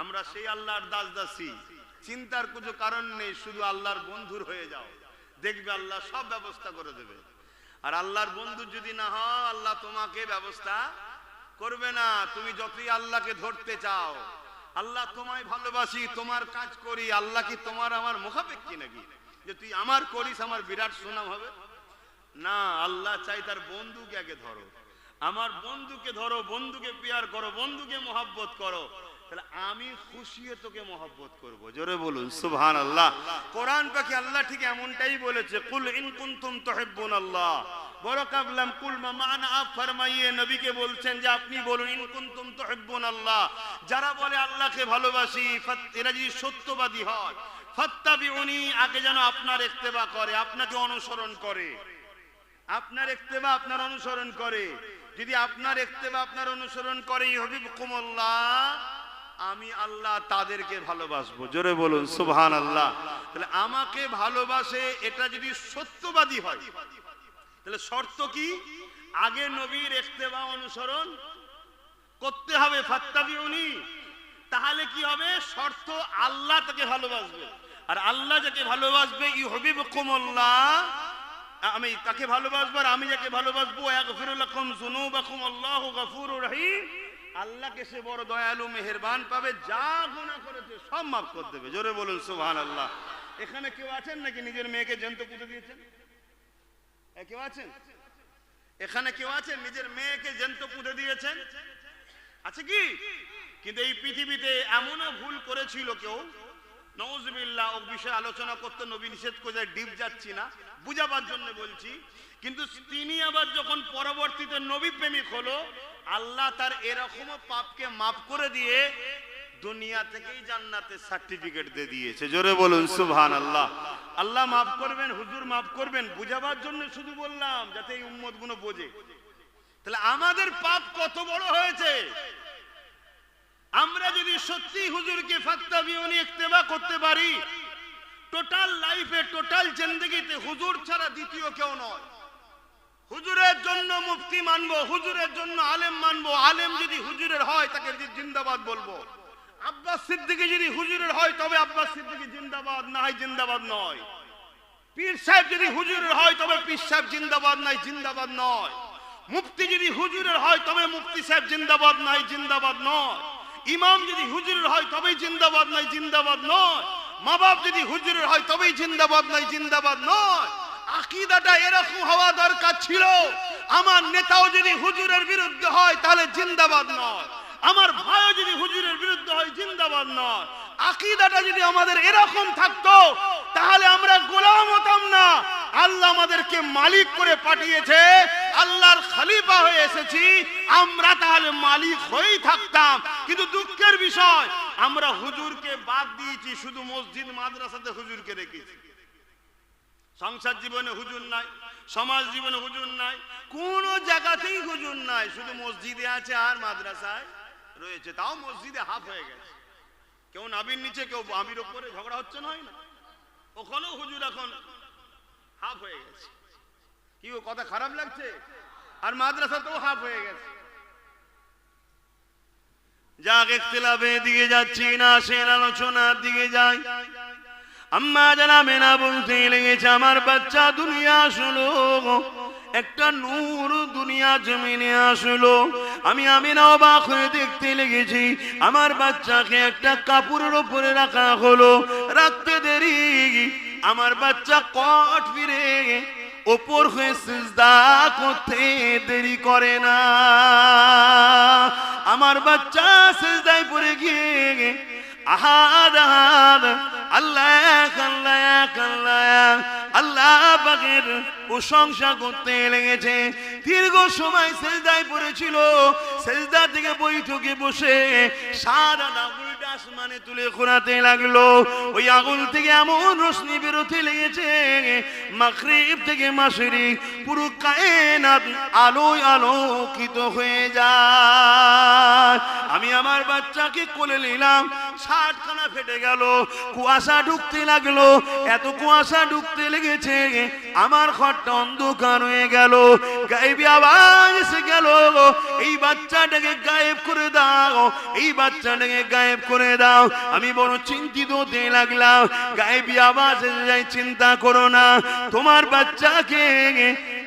আমরা সেই আল্লাহর দাস দাসী। চিন্তার কোনো কারণ নেই, শুধু আল্লাহর বন্ধুর হয়ে যাও, দেখবে আল্লাহ সব ব্যবস্থা করে দেবে। আর আল্লাহর বন্ধু যদি না হও, আল্লাহ তোমাকে ব্যবস্থা করবে না। তুমি যতই আল্লাহকে ধরতে চাও, আল্লাহ তোমায় ভালোবাসি, তোমার কাজ করি, আল্লাহ কি তোমার আমার মুখাপেক্ষী নাকি যে তুই আমার করিস আমার বিরাট সুনাম হবে? না, আল্লাহ চাই তার বন্ধুকে আগে ধরো, আমার বন্ধুকে ধরো, বন্ধুকে পিয়ার করো, বন্ধুকে মহব্বত করো, তাহলে আমি খুশি হয়ে তোকে মহব্বত করব। জোরে বলুন সুবহানাল্লাহ। কোরআন পাকে আল্লাহ ঠিক এমনটাই বলেছে, কুল ইন কুনতুম তুহিব্বুনাল্লাহ। বড় কাবলাম কুল মা মানা আপ ফরমাইয়ে নবীকে বলছেন যে আপনি বলুন ইন কুনতুম তুহিব্বুনাল্লাহ, যারা বলে আল্লাহকে ভালোবাসি, এরা যদি সত্যবাদী হয়, ফাত্তাবিউনি, আগে যেন আপনার ইত্তেবা করে, আপনাকে অনুসরণ করে, আপনার ইত্তেবা আপনার অনুসরণ করে। যদি আপনার ইত্তেবা আপনার অনুসরণ করে, ইউহিব্বুকুমুল্লাহ, আমি আল্লাহ তাদেরকে ভালোবাসবো। জোরে বলুন সুবহানাল্লাহ। তাহলে আমাকে ভালোবাসে, এটা যদি সত্যবাদী হয়, তাহলে শর্ত কি? আগে নবীর ইত্তেবা অনুসরণ করতে হবে, ফাত্তাবিউনি। তাহলে কি হবে? শর্ত আল্লাহ তাকে ভালোবাসবে, আর আল্লাহ যাকে ভালোবাসবে, ইউহিব্বুকুমুল্লাহ, আমি তাকে ভালোবাসবো, আর আমি যাকে ভালোবাসবো, ইয়াগফিরু লাকুম যুনুবাকুম আল্লাহু গফুরুর রহিম, আল্লাহকে সে বড় দয়ালু মেহেরবান পাবে, যা গুনাহ করেছে সব মাফ করে দেবে। জোরে বলুন সুবহানাল্লাহ। এখানে কেউ আছেন নাকি নিজের মেয়েকে জ্যান্ত পুঁতে দিয়েছেন? কেউ আছেন? এখানে কেউ আছেন নিজের মেয়েকে জ্যান্ত পুঁতে দিয়েছেন? আছে কি? কিন্তু এই পৃথিবীতে এমনও ভুল করেছিল কেউ, নাউযুবিল্লাহ, ও বিষয়ে আলোচনা করতে নবী নিষেধ করে, ডিপ যাচ্ছি না, বুঝাবার জন্য বলছি। কিন্তু তিনি আবার যখন পরবর্তীতে নবী প্রেমিক হলো, আল্লাহ তার এরকম পাপকে মাফ করে দিয়ে দুনিয়া থেকেই জান্নাতের সার্টিফিকেট দিয়ে দিয়েছে। জোরে বলুন সুবহানাল্লাহ। আল্লাহ মাফ করবেন, হুজুর মাফ করবেন, বুঝাবার জন্য শুধু বললাম যাতে এই উম্মত গুলো বোঝে। তাহলে আমাদের পাপ কত বড় হয়েছে। আমরা যদি সত্যি হুজুরকে ফাত্তাবিউনি ইত্তেবা করতে পারি, টোটাল লাইফে, টোটাল জিন্দেগিতে হুজুর ছাড়া দ্বিতীয় কেউ নয়। হুজুরের জন্য মুফতি মানবো, হুজুরের জন্য আলেম মানবো, আলেম যদি হুজুরের হয় তাকে জিন্দাবাদ বলবো। আব্বাস সিদ্দিকী যদি হুজুরের হয় তবে আব্বাস সিদ্দিকী জিন্দাবাদ, না হয় জিন্দাবাদ নয়। পীর সাহেব যদি হুজুরের হয় তবে পীর সাহেব জিন্দাবাদ, নাই জিন্দাবাদ নয়। মুফতি যদি হুজুরের হয় তবে মুফতি সাহেব জিন্দাবাদ, নাই জিন্দাবাদ নয়। ইমাম যদি হুজুরের হয় তবেই জিন্দাবাদ, নাই জিন্দাবাদ নয়। মা বাপ যদি হুজুরের হয় তবেই জিন্দাবাদ, নাই জিন্দাবাদ নয়। আকীদাটা এরকম হওয়া দরকার ছিল, আমার নেতাও যদি হুজুরের বিরুদ্ধে হয় তাহলে জিন্দাবাদ নয়, আমার ভাইও যদি হুজুরের বিরুদ্ধে হয় জিন্দাবাদ নয়। আকীদাটা যদি আমাদের এরকম থাকতো তাহলে আমরা গোলাম হতাম না। আল্লাহ আমাদেরকে মালিক করে পাঠিয়েছে, আল্লাহর খলিফা হয়ে এসেছি, আমরা তাহলে মালিক হয়েই থাকতাম। কিন্তু দুঃখের বিষয়, আমরা হুজুরকে বাদ দিয়েছি, শুধু মসজিদ মাদ্রাসাতে হুজুরকে রেখেছি। সংসার জীবনে হুজুর নাই, সমাজ জীবনে হুজুর নাই, কোন জায়গাতেই হুজুর নাই, শুধু মসজিদে আছে আর মাদ্রাসায় রয়েছে। তাও মসজিদে হাফ হয়ে গেছে, কেউ নাবির নিচে, কেউ আমির উপরে, ঝগড়া হচ্ছে না, হয় না? ওখানেও হুজুর এখন হাফ হয়ে গেছে। কি ও কথা খারাপ লাগছে? আর মাদ্রাসাতেও হাফ হয়ে গেছে। যাক, ইখতিলাফে দিকে যাচ্ছি না, সে আলোচনার দিকে যাই। আম্মা জানাবে না, বলতে লেগেছে আমার বাচ্চা দুনিয়া আসলো, একটা নূর দুনিয়া জমিনে আসলো। আমি না অবাক হয়ে দেখতে লেগেছি, আমার বাচ্চাকে একটা কাপড়ের উপরে রাখা হলো। রাখতে দেরি, আমার বাচ্চা কট ফিরে ওপর হয়ে সিজদা করতে দেরি করে না। আমার বাচ্চা সিজদায় পড়ে গিয়ে আহাদ আহাদ আল্লাহ আল্লাহ আল্লাহ আল্লাহ পাকের প্রশংসা করতে লেগেছে। দীর্ঘ সময় সিজদায় পড়েছিল, সিজদা থেকে বৈঠকে বসে সারাটা উল্টা আসমানে তুলে ঘোরাতে লাগলো। ওই আগুন থেকে এমন রোশনি বেরোতে লেগেছে, মাগরিব থেকে মাশরিক পুরো কায়নাত আলোয় আলোকিত হয়ে যায়। আমি আমার বাচ্চাকে কোলে নিলাম, ছাদখানা ফেটে গেল, কুয়াশা ঢুকতে লাগলো। এত কুয়াশা ঢুকতে লেগেছে আমার ঘরটা অন্ধকার হয়ে গেল। গায়েবী আওয়াজ এসে গেল, এই বাচ্চাটাকে গায়েব করে দাও, এই বাচ্চাটাকে গায়েব করে দাও। আমি বড় চিন্তিত হতে লাগলাম। গায়েবী আওয়াজ এসে যায়, চিন্তা করো না, তোমার বাচ্চাকে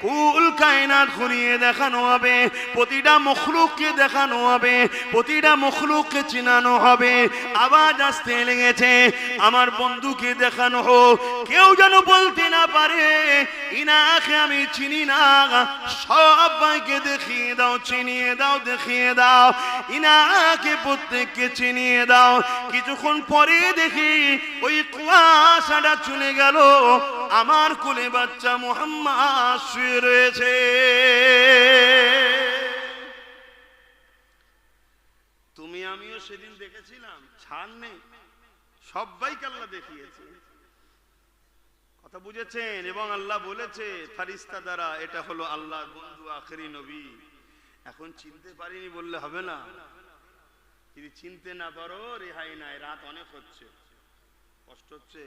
কুল কায়নাত ঘুরিয়ে দেখানো হবে, প্রতিটা মখলুককে দেখানো হবে, প্রতিটা মখলুককে চিনানো হবে। আওয়াজ আসতে লেগেছে, আমার বন্ধুকে দেখানো হোক, কেউ যেন বলতে না পারে ইনাকে আমি চিনি না। সবাইকে দেখিয়ে দাও, চিনিয়ে দাও, দেখিয়ে দাও, ইনাকে প্রত্যেককে চিনিয়ে দাও। কিছুক্ষণ পরে দেখি ওই কুয়াশাটা চলে গেল, আমার কোলে বাচ্চা মুহাম্মদ শুয়ে রয়েছে। তুমি আমিও সেদিন দেখেছিলাম, ছাড় নেই, সবাইকে আল্লাহ দেখিয়েছে। কথা বুঝেছেন? এবং আল্লাহ বলেছে ফারিস্তা দ্বারা, এটা হলো আল্লাহর বন্ধু আখেরি নবী। এখন চিনতে পারিনি বললে হবে না, যদি চিনতে না পারো রেহাই নাই, রাত অনেক হচ্ছে, কষ্ট হচ্ছে।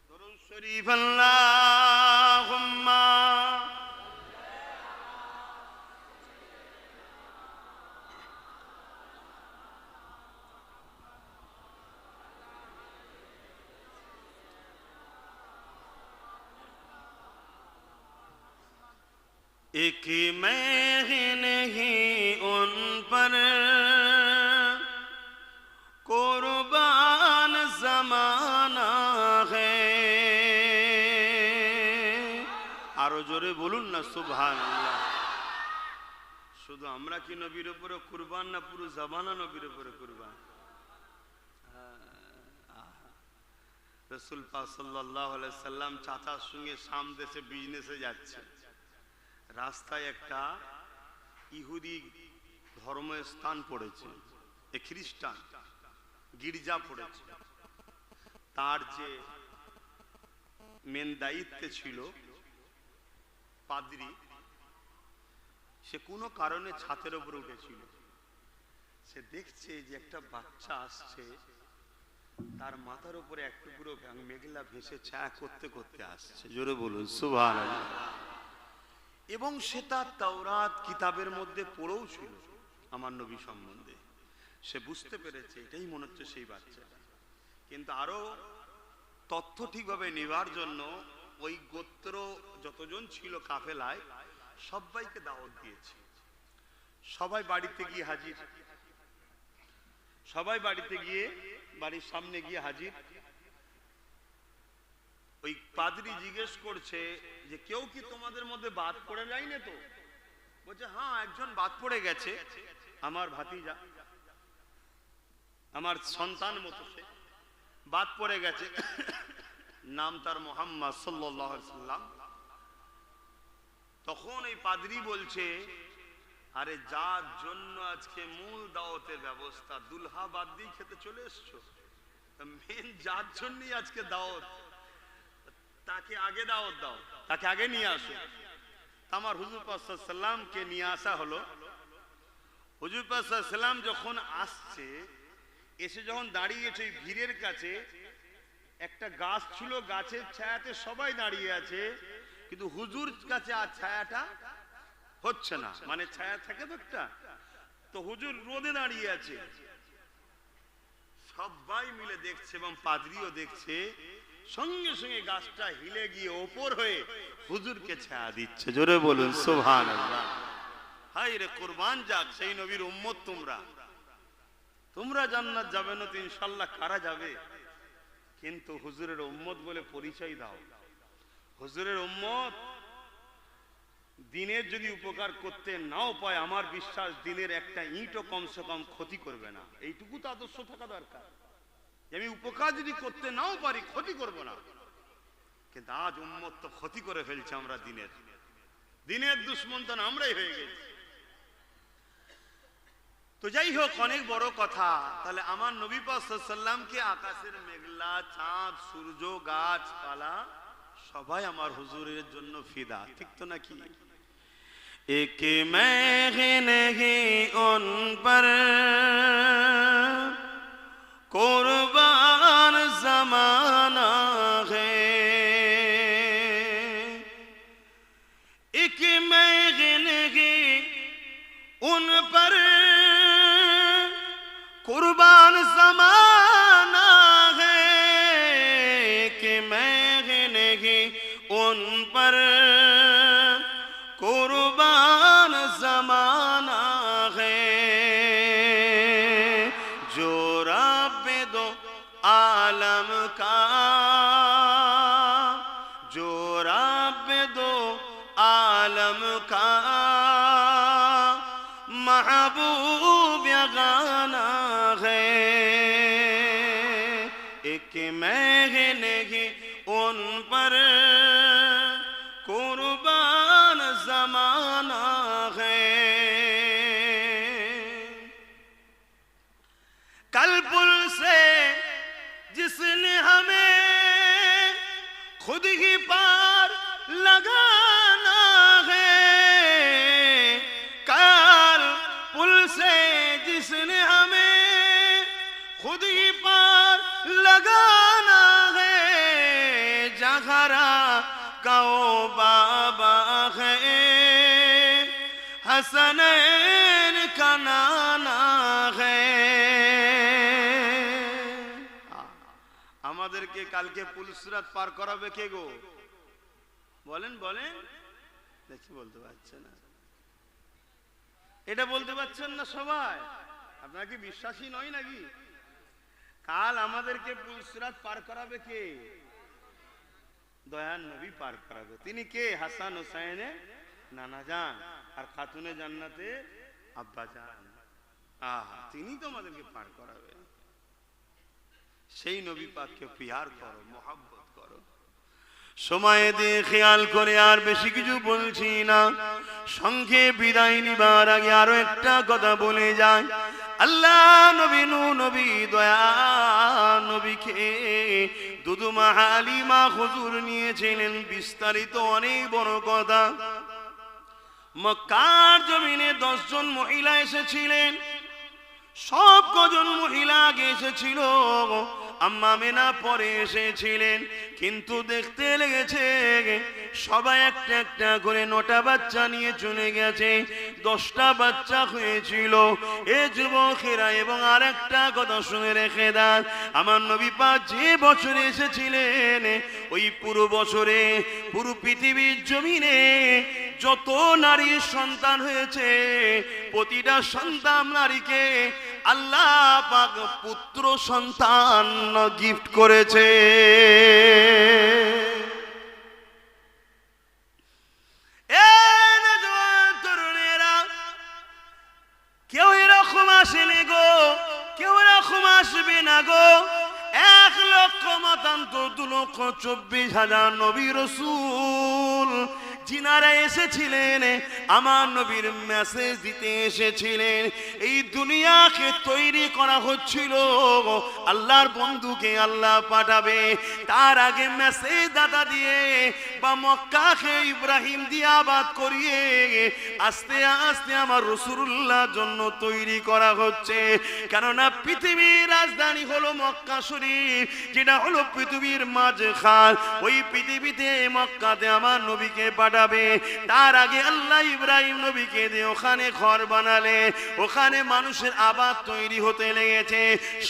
দরুদ শরীফ আল্লাহুম্মা एक मैं नहीं उन पर कुर्बान जमाना है। আরো জোরে বলুন না সুবহানাল্লাহ। শুধু আমরা কি নবীর উপরে কুরবান, না পুরো জামানা নবীর উপরে কুরবান? রাসূল পাক সাল্লাল্লাহু আলাইহি সাল্লাম চাচার সঙ্গে শাম দেশে বিজনেসে যাচ্ছে। রাস্তায় একটা ইহুদি ধর্মস্থান পড়েছে, এ খ্রিস্টান গির্জা পড়েছে। তার যে মেন দায়িত্বে ছিল পাদ্রী, সে কোনো কারণে ছাদের উপরে উঠেছিল। সে দেখছে যে একটা বাচ্চা আসছে, তার মাথার উপরে এক টুকরো মেঘলা ভেসে ছায়া করতে করতে আসছে। জোরে বলুন সুবহানাল্লাহ। এবং সে তার তাওরাত কিতাবের মধ্যে পড়েও ছিল আমার নবী সম্বন্ধে। সে বুঝতে পেরেছে এটাই মনে হচ্ছে সেই বাচ্চাটা। কিন্তু আরো তথ্য ঠিকভাবে নেওয়ার জন্য ওই গোত্র যতজন ছিল কাফেলায় সবাইকে দাওয়াত দিয়েছে। সবাই বাড়িতে গিয়ে হাজির, সবাই বাড়িতে গিয়ে বাড়ির সামনে গিয়ে হাজির। ওই পাদ্রী জিজ্ঞেস করছে যে কেউ কি তোমাদের মধ্যে বাদ পড়ে যায়নি তো? বলছে হ্যাঁ, একজন বাদ পড়ে গেছে, আমার ভাতিজা, আমার সন্তান মতো সে বাদ পড়ে গেছে, নাম তার মুহাম্মদ সাল্লাল্লাহু আলাইহি সাল্লাম। তখন এই পাদ্রী বলছে আরে যার জন্য আজকে মূল দাওয়াতের ব্যবস্থা, দুলহা বাদ দিয়ে খেতে চলে এসছো, মেন যার জন্যই আজকে দাওয়াত, তাকে আগে দাওয়াত দাও, তাকে আগে নিয়ে আসো। আমার হুজুর পাক সাল্লাল্লাহু আলাইহি সাল্লামকে নিয়ে আসা হলো। হুজুর পাক সাল্লাল্লাহু আলাইহি সাল্লাম যখন আসছে, এসে যখন দাঁড়িয়েছে ওই ভিড়ের কাছে, একটা গাছ ছিল, গাছের ছায়াতে সবাই দাঁড়িয়ে আছে, কিন্তু হুজুর কাছে আর ছায়াটা হচ্ছে না, মানে ছায়া থাকে তো একটা, তো হুজুর রোদে দাঁড়িয়ে আছে। সবাই মিলে দেখছে এবং পাদ্রীও দেখছে, সঙ্গে সঙ্গে গাছটা হিলে গিয়ে ওপর হয়ে হুজুরকে ছায়া দিচ্ছে। জোরে বলুন সুবহানাল্লাহ। হায় রে, কুরবান যাক সেই নবীর উম্মত তোমরা। তোমরা জান্নাত যাবে না তো ইনশাআল্লাহ, কারা যাবে? কিন্তু হুজুরের উম্মত বলে পরিচয় দাও। হুজুরের উম্মত দিনের যদি উপকার করতে নাও পায়, আমার বিশ্বাস দিনের একটা ইঁটও কমসে কম ক্ষতি করবে না। এইটুকু তো আদর্শ থাকা দরকার, যে আমি উপকার যদি করতে নাও পারি ক্ষতি করব না। কিন্তু আজ উম্মত তো ক্ষতি করে ফেলছে। আমরা দিনের দুশ্মন তো আমরাই হয়ে গেছি। তো যাই হোক, অনেক বড় কথা। তাহলে আমার নবী পাক সাল্লাল্লাহু আলাইহি সাল্লামকে আকাশের মেঘলা, চাঁদ, সূর্য, গাছপালা সবাই আমার হুজুরের জন্য ফিদা, ঠিক তো নাকি? এক মেঘ নেহি উন পর কুরবান জমানা है, एक मेघ नहीं उन पर कुर्बान जमाना है, कि मेघ नहीं उन पर कुर्बान जमाना है, जो रब दो आलम का, जो रब दो आलम का महबूब गाना है, एक मेघ नहीं उन पर कुर्बान जमाना है। कल पुल से जिसने हमें खुद ही पार लगाना है, कल पुल से जिसने हमें खुद ही पार लगाना है, जहरा कौ बाबा है, हसनैन का नाना है। আমাদেরকে কালকে পুলসিরাত পার করাবে কে গো? বলেন বলেন, দেখি বলতে পারছেন না। এটা বলতে পারছেন না সবাই? আপনারা কি বিশ্বাসী নয় নাকি? কাল আমাদেরকে পুলসিরাত পার করাবে কে? দয়ার নবী পার করাবে। তিনি কে? হাসান হুসাইনে নানা জান আর খাতুনে জান্নাতে আব্বা জান। আহা, তিনি তো আমাদেরকে পার করাবে। সেই নবী পাককে প্যার করো, মহব্বত করো। সময় দিয়ে খেয়াল করে আর বেশি কিছু বলছি না, সঙ্গে বিদায় নিবার আগে আরো একটা কথা বলে যায়। আল্লাহ নবী নবী দয়া নবীকে দুদুমা হালিমা হুজুর নিয়েছিলেন। বিস্তারিত অনেক বড় কথা। মক্কার জমিনে 10 জন মহিলা এসেছিলেন। সব কজন মহিলা আগে এসেছিল, আম্মা মেনা পরে এসেছিলেন। কিন্তু দেখতে লেগেছে সবাই একটা একটা করে 9টা বাচ্চা নিয়ে চলে গেছে। 10টা বাচ্চা হয়েছিল। এ যুবকেরা, এবং আর একটা কথা শুনে রেখে দেন, আমার নবী পাক যে বছরে এসেছিলেন ওই পুরো বছরে পুরো পৃথিবীর জমিনে যত নারীর সন্তান হয়েছে, প্রতিটা সন্তান নারীকে আল্লাহ পাক পুত্র সন্তান গিফট করেছে। তরুণেরা, কেউ এরকম আসেনি গো, কেউ এরকম আসবে না গো। 1,24,000 নবী রাসূল যিনারা এসেছিলেন আমার নবীর মেসেজ দিতে এসেছিলেন। এই দুনিয়াকে তৈরি করা হচ্ছিল আল্লাহর বন্ধুকে আল্লাহ পাঠাবে, তার আগে মেসেজ দাতা দিয়ে বা মক্কাকে ইব্রাহিম দিয়ে আবাদ করিয়ে আস্তে আস্তে আমার রাসূলুল্লাহ জন্য তৈরি করা হচ্ছে। কেননা পৃথিবীর রাজধানী হলো মক্কা শরীফ, যেটা হলো পৃথিবীর মাঝখান। ওই পৃথিবীতে মক্কাতে আমার নবীকে পাঠাবে। তার আগে আল্লাহ ইব্রাহিম নবীকে দিয়ে ওখানে ঘর বানালে, ওখানে মানুষের আবাদ তৈরি হতে লেগেছে।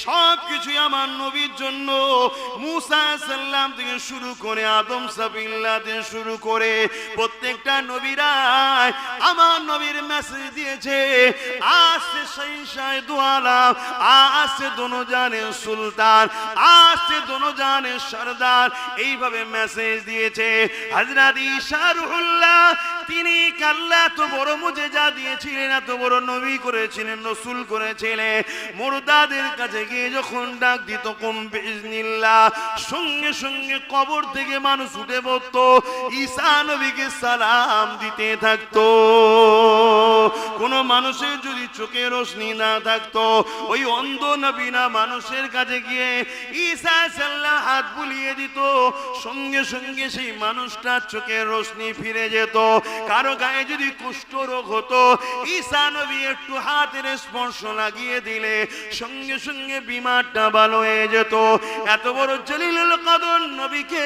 সবকিছু আমার নবীর জন্য। মুসা সাল্লাম থেকে শুরু করে আদম সাবিল্লাহ থেকে শুরু করে প্রত্যেকটা নবীরা আমার নবীর মেসেজ দিয়েছে। আসছে শহীদ দুআলাম, আসছে দোনো জানের সুলতান, আসছে দোনো জানের সরদার, এইভাবে মেসেজ দিয়েছে। হযরত ঈসা রুহুল্লাহ, তিনি আল্লাহ এত বড় মুজিজা দিয়েছিলেন, এত বড় নবী করেছিলেন, রাসূল করেছিলেন। মুর্দাদের কাছে গিয়ে যখন ডাক দিত কুম বিইজনিল্লাহ, সঙ্গে সঙ্গে কবর থেকে মানুষ উঠে পড়তো, ঈসা নবীকে সালাম দিতে থাকতো। কোন মানুষের যদি চোখে রোশনি না থাকতো, ওই অন্ধ নবীনা মানুষের কাছে গিয়ে ঈসা আলাইহিস হাত বুলিয়ে দিত, সঙ্গে সঙ্গে সেই মানুষটার চোখের রোশনি ফিরে যেত। কারো গায়ে যদি কুষ্ঠ রোগ হতো, ঈসা নবী একটু হাতের স্পর্শ লাগিয়ে দিলে সঙ্গে সঙ্গে বিমারটা ভালো হয়ে যেত। এত বড় জলিলুল কদর নবীকে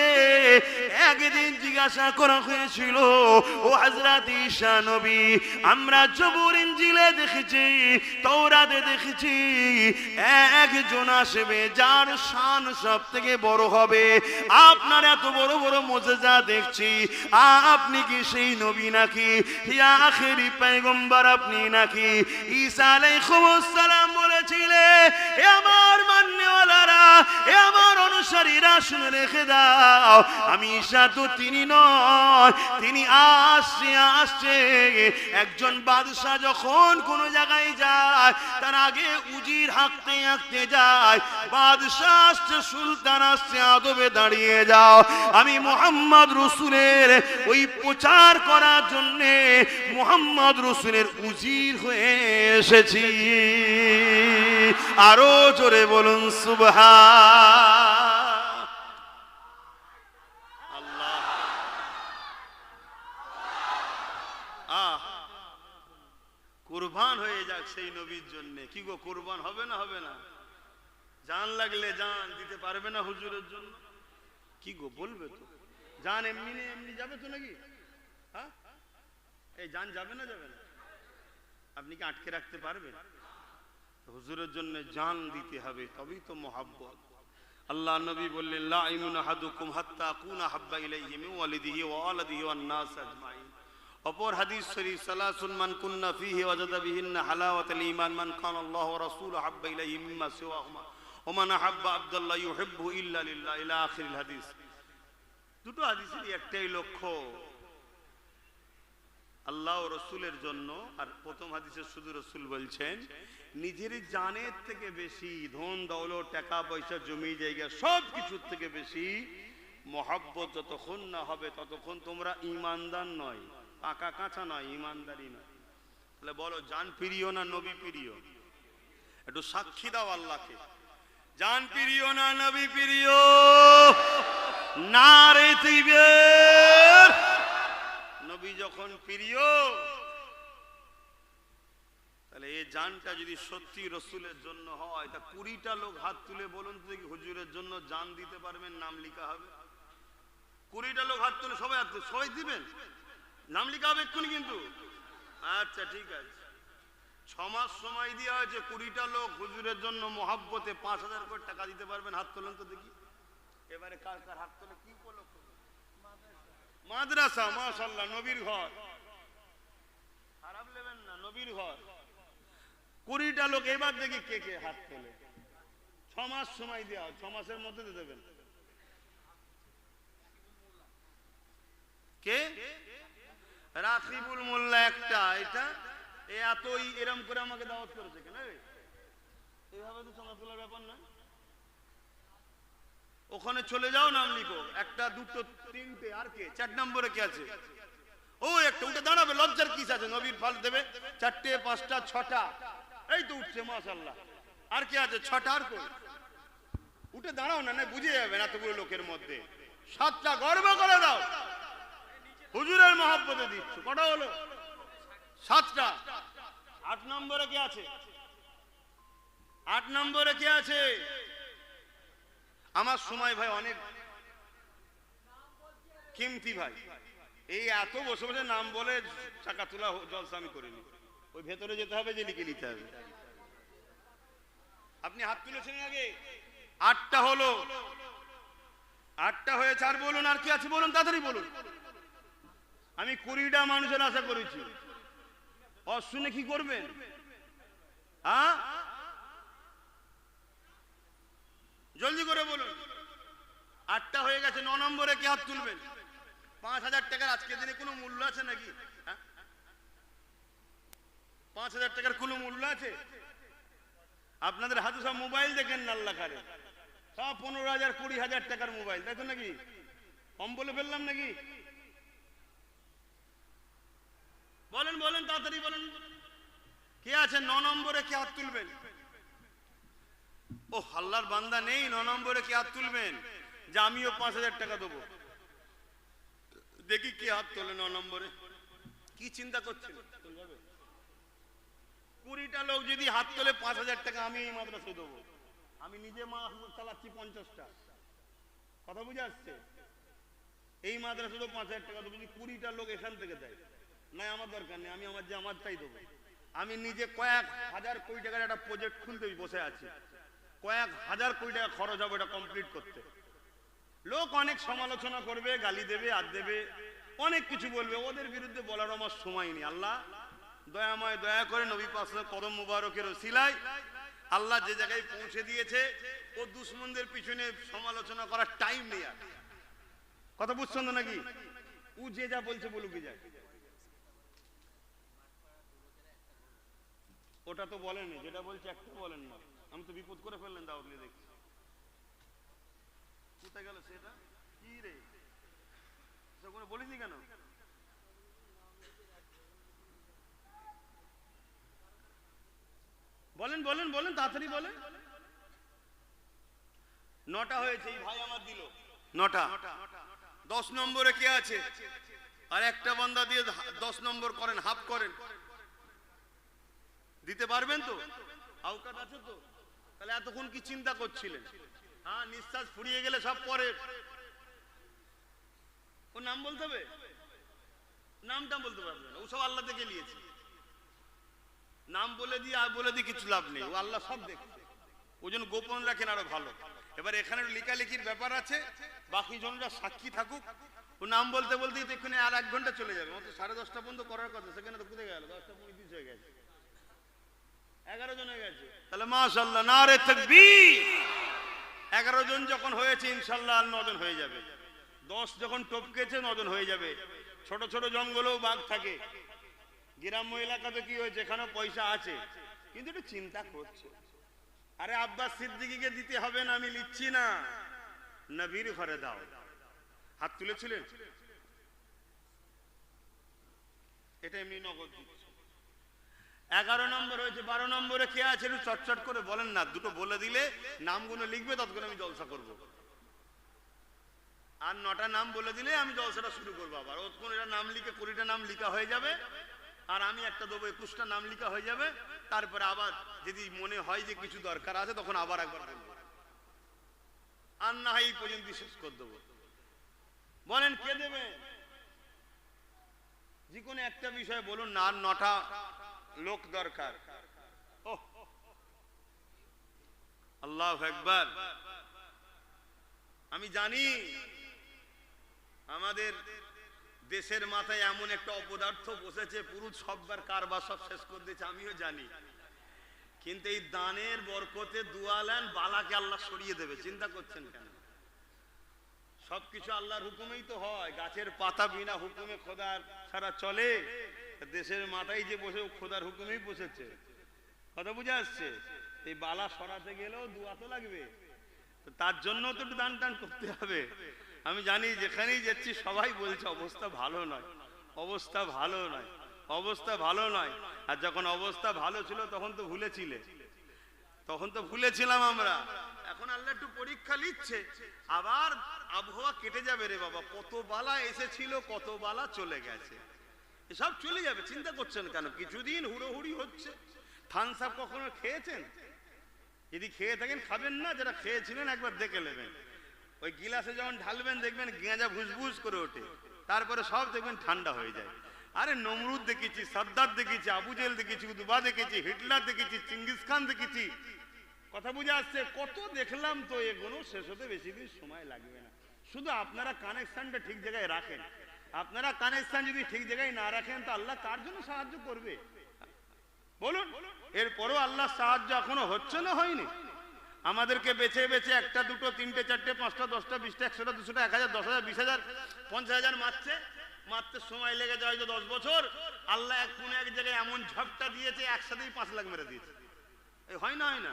একদিন জিজ্ঞাসা করা হয়েছিল, ও হযরত ঈসা নবী, আমরা জবুর ইনজিলে দেখেছি, তাওরাতে দেখেছি, একজন আসবে যার শান সব থেকে বড় হবে, আপনার এত বড় বড় মুজিজা দেখছি, আপনি কি সেই নবী নাকি? ইয়া আখিরি পয়গম্বর আপনি নাকি? ঈসা আলাইহিস সালাম বলেছিলেন, হে আমার মাননেওয়ালারা, হে আমার অনুসারীরা, শুনে রেখে দাও, আমি ঈসা তো তিনি নয়, তিনি আসছে। একজন বাদশা যখন কোন জায়গায় যায়, তার আগে উজির হাঁকতে হাঁকতে যায়, বাদশা আসছে, সুলতান আসছে, আদবে দাঁড়িয়ে যাও, আমি মুহাম্মদ রাসূলের ওই প্রচার করার জন্য মুহাম্মদ রাসূলের উজির হয়ে এসেছি। আরো জোরে বলুন সুবহান আল্লাহ। কুরবান হয়ে যাক সেই নবীর জন্য। কি গো, কুরবান হবে না হবে না? জান লাগলে জান দিতে পারবে না হুজুরের জন্য? কি গো বলবে তো? জান এমনি এমনি যাবে তো নাকি? হ্যাঁ, এই জান যাবে না যাবে না? আপনি কি আটকে রাখতে পারবেন? হুজুরের জন্য জান দিতে হবে, তবেই তো মোহাব্বত। আল্লাহ নবী বললেন, লা ইউমিনু আহাদুকুম হাত্তা আকুনা হাব্বা ইলাইহি মিন ওয়ালিদিহি ওয়া ওয়ালাদিহি ওয়ান নাস আজমাইন। অপর হাদিস শরীফ, সালাসুন মান কুন্না ফীহি ওয়াজাদা বিহিন্না হালাওয়াতাল ঈমান মান কানা আল্লাহু ওয়া রাসূলুহু হাব্বা ইলাইহি মিম্মা সিওয়াহুমা ওয়া মান আহাব্বা আবদাল্লাহ ইউহিব্বু ইল্লা লিল্লাহ, ইলা আখিরিল হাদিস। দুটো হাদিসেরই একটাই লক্ষ্য, আল্লাহ ও রসুলের জন্য। আর প্রথম হাদিসে শুধু রসুল বলছেন, নিজের জানের থেকে বেশি, ধন দৌলত, টাকা পয়সা, জমি জায়গা, সব কিছুর থেকে বেশি মহব্বত যতক্ষণ না হবে ততক্ষণ তোমরা ঈমানদার নয়, পাকা কাঁচা নয়, ঈমানদারি নয়। তাহলে বলো, জান প্রিয় না নবী প্রিয়? একটু সাক্ষী দাও আল্লাহকে, জান প্রিয় না নবী প্রিয়? নারে তাকবীর। নবী যখন প্রিয়, তাহলে এই জানটা যদি সত্যি রসুলের জন্য হয়, তা 20টা লোক হাত তুলে বলুন তো দেখি, হুজুরের জন্য জান দিতে পারবেন? নাম লেখা হবে। 20টা লোক হাত তুলে, সবাই হাত তুলে, সবাই দিবেন? নাম লেখা হবে এক্ষুনি কিন্তু। আচ্ছা ঠিক আছে, 6 মাস সময় দেওয়া হয়েছে, 20টা লোক হুজুরের জন্য মহব্বতে 5000 করে টাকা দিতে পারবেন? হাত তোলেন তো দেখি। এবারে কার কার হাত তোলে? কি করলো? মাদ্রাসা, মাশাআল্লাহ, নবীর ঘর, খারাপ নেবেন না, নবীর ঘর। 20টা লোক, এবার দেখি কে কে হাত তোলে। 6 মাস সময় দেওয়া, 6 মাসের মধ্যে দেবেন। কে? রাকিবুল মোল্লা একটা, এটা এতই এরম করে আমাকে দাওয়াত করেছে কেন? এইভাবে তো চাঁদা তোলার ব্যাপার না। ওখানে চলে যাও, নাম লিখো, 1, 2, 3, আর কে? 4 নম্বরে কে আছে? ও একটা উঠে দাঁড়াবে, লজ্জার কিস আছে? নবীর ফল দেবে 4টে 5টা 6টা, এই তো উঠছে, মাশাআল্লাহ। আর কে আছে? 6টা। আর কই? উঠে দাঁড়াও না, না বুঝে যাবেন এতগুলো লোকের মধ্যে। 7টা, গর্ব করে দাও, হুজুরের মহব্বতে দিচ্ছ। কটা হলো? 7টা। 8 নম্বরে কে আছে? 8 নম্বরে কে আছে? আমার সময় ভাই অনেক কিমতি ভাই, এই এত বসে বসে নাম বলে টাকা তোলা জলসা আমি করিনি। ওই ভেতরে যেতে হবে, যে লিখে নিতে হবে। আপনি হাত তুলেছেন আগে? 8টা হলো, 8টা হয়েছে। আর বলুন, আর কি আছে বলুন, তাড়াতাড়ি বলুন। আমি 20টা মানুষের আশা করেছি। শুনে কি করবেন? হ্যাঁ, জলদি করে বলুন। 8টা হয়ে গেছে। 9 নম্বরে কি হাত তুলবেন? 5000 টাকার আজকের দিনে কোনো মূল্য আছে নাকি? 5000 টাকার কোনো মূল্য আছে? আপনাদের হাতে সব মোবাইল দেখেন না, আল্লাহ খারে, সব 15,000 20,000 টাকার মোবাইল, তাই তো নাকি? কম বলে ফেললাম নাকি? বলেন বলেন, তাড়াতাড়ি বলেন। কে আছে 9 নম্বরে? কে হাত তুলবেন? ও আল্লাহর বান্দা নেই 9 নম্বরে? কে হাত তুলবেন যে আমিও 5000 টাকা দেবো? দেখি কে হাত তোলে 9 নম্বরে। কি চিন্তা করছেন? 20টা লোক যদি হাত তোলে 5000 টাকা আমি এই মাদ্রাসায় দেবো। আমি নিজে মাদ্রাসা চালাচ্ছি 50টা। কথা বুঝে আসছে? এই মাদ্রাসা তো 5000 টাকা দেবো। যদি 20টা লোক এখান থেকে দেয়, না আমার দরকার নেই, আমি আমার যে আমারটাই দেবো। আমি নিজে কয়েক হাজার কোটি টাকার একটা প্রজেক্ট খুলতে বসে আছি, কয়েক হাজার কোটি টাকা খরচ হবে এটা কমপ্লিট করতে। লোক অনেক সমালোচনা করবে, গালি দেবে, আর দেবে, অনেক কিছু বলবে, ওদের বিরুদ্ধে বলার আমার সময় নেই। আল্লাহ দয়াময়, দয়া করে নবী পাক কদম মুবারকের ওসিলায় আল্লাহ যে জায়গায় পৌঁছে দিয়েছে, ও দুশমনদের পিছনে সমালোচনা করার টাইম নেই। আর কথা বুঝছেন তো নাকি? ও যে যা বলছে বলুক যায়, ওটা তো বলেনি, যেটা বলছে একটা বলেন না। আমি তো বিপদ করে ফেললেন দাওয়াত নিয়ে দেখছি। কোথায় গেল সেটা? কি রে সেগুলো বলিসনি কেন? বলেন বলেন বলেন, তাড়াতাড়ি বলেন। 9টা হয়েছে, এই ভাই আমার দিল 9টা। 10 নম্বরে কে আছে? আর একটা বান্দা দিয়ে 10 নম্বর করেন, হাফ করেন। দিতে পারবেন তো? আওকাত আছে তো? তাহলে এতক্ষণ কি চিন্তা করছিলেন? হ্যাঁ, নিঃশ্বাস ফুরিয়ে গেলে সব পরে। ও নাম বলতে হবে? নামটা বলতে পারবেন না, ও সব আল্লাহ থেকে নিয়েছে। নাম বলে দিয়ে আর বলে দিয়ে কিছু লাভ নেই, ও আল্লাহ সব দেখছে। ওই জন্য গোপন রাখেন আরো ভালো। এবার এখানে লেখালেখির ব্যাপার আছে, বাকি জনরা সাক্ষী থাকুক। ও নাম বলতে বলতেই তো এখানে আর 1 ঘন্টা চলে যাবে। মাত্র 10:30 পর্যন্ত করার কথা, সেখানে তো কোথায় গেল? 10:35 হয়ে গেছে, 11 জন হয়ে গেছে। তাহলে মাশাআল্লাহ, নারে তাকবীর। 11 জন যখন হয়েছে, ইনশাআল্লাহ আর 9 জন হয়ে যাবে। 10 যখন টপকেছে 9 জন হয়ে যাবে। ছোট ছোট জঙ্গলেও বাঘ থাকে, গ্রাম্য এলাকাতে কি হয়েছে, এখানে পয়সা আছে, কিন্তু একটু চিন্তা করছে। আরে আব্বাস সিদ্দিকীকে দিতে হবে না, আমি লিখছি না, নবীর ঘরে দাও। হাত তুলেছিলেন? এটা এমনি নগদ দিচ্ছে। 11 নম্বর হয়েছে। 12 নম্বরে কে আছে? একটু চটচট করে বলেন না, দুটো বলে দিলে নামগুলো লিখবে, ততক্ষণ আমি জলসা করব। আর 9টা নাম বলে দিলে আমি জলসাটা শুরু করবো। আবার ওতক্ষণ এটা নাম লিখে 20টা নাম লিখা হয়ে যাবে, আর আমি একটা দেবো, 21টা নাম লিখা হয়ে যাবে। তারপরে আবার যদি মনে হয় যে কিছু দরকার আছে, তখন আবার একবার বলবো, আর না হয় এই পর্যন্ত শেষ করে দেবো। বলেন কে দেবে? যে কোনো একটা বিষয় বলুন না। আর 9টা লোক দরকার। ও আল্লাহু আকবার। আমি জানি আমাদের দেশের মাথায় এমন একটা অপদার্থ বসেছে, পুরো সববার কারবার সব শেষ করে দিয়েছে, আমিও জানি। কিন্তু এই দানের বরকতে দুয়ালেন, বালাকে আল্লাহ সরিয়ে দেবে। চিন্তা করছেন কেন? সবকিছু আল্লাহর হুকুমেই তো হয়। গাছের পাতা বিনা হুকুমে খোদার ছাড়া চলে? দেশের মাথায় যে বসে, খোদার হুকুমেই বসেছে। কথা বুঝে আসছে? এই বালা সরাতে গেলেও দুয়া তো লাগবে, তো তার জন্য তো একটু দান টান করতে হবে। আমি জানি যেখানেই যাচ্ছি সবাই বলছে অবস্থা ভালো নয়, অবস্থা ভালো নয়, অবস্থা ভালো নয়। আর যখন অবস্থা ভালো ছিল তখন তো ভুলেছিলে, তখন তো ভুলেছিলাম আমরা। এখন আল্লাহ একটু পরীক্ষা নিচ্ছে, আবার আবহাওয়া কেটে যাবে রে বাবা। কত বালা এসেছিল, কত বালা চলে গেছে, এসব চলে যাবে। চিন্তা করছেন কেন? কিছুদিন হুড়োহুড়ি হচ্ছে। থামস আপ কখনো খেয়েছেন? যদি খেয়ে থাকেন খাবেন না, যারা খেয়েছিলেন একবার দেখে নেবেন। ওই গিলাসে যখন ঢালবেন দেখবেন গেঁজা ভুসভুস করে ওঠে, তারপরে সব দেখবেন ঠান্ডা হয়ে যায়। আরে নমরুদ দেখেছি, সাদ্দাত দেখেছি, আবু জেহেল দেখেছি, উতবা দেখেছি, হিটলার দেখেছি, চিঙ্গিস খান দেখেছি। কথা বুঝে আসছে? কত দেখলাম তো, এগুলো শেষ হতে বেশি দিন সময় লাগবে না। শুধু আপনারা কানেকশনটা ঠিক জায়গায় রাখেন। আপনারা কানেকশন যদি ঠিক জায়গায় না রাখেন, তো আল্লাহ কার জন্য সাহায্য করবে বলুন? এরপরও আল্লাহ সাহায্য এখনো হচ্ছে না হয়নি? আমাদেরকে বেছে বেছে 1টা 2টো 3টে 4টে 5টা 10টা 20টা 100টা 200টা 1000 10,000 20,000 50,000 মারছে। মারতে সময় লেগে যায় হয়তো 10 বছর। আল্লাহ এক কোণে এক জায়গায় এমন ঝাপটা দিয়েছে, একসাথেই 5 লাখ মেরে দিয়েছে। এই হয় না, হয় না?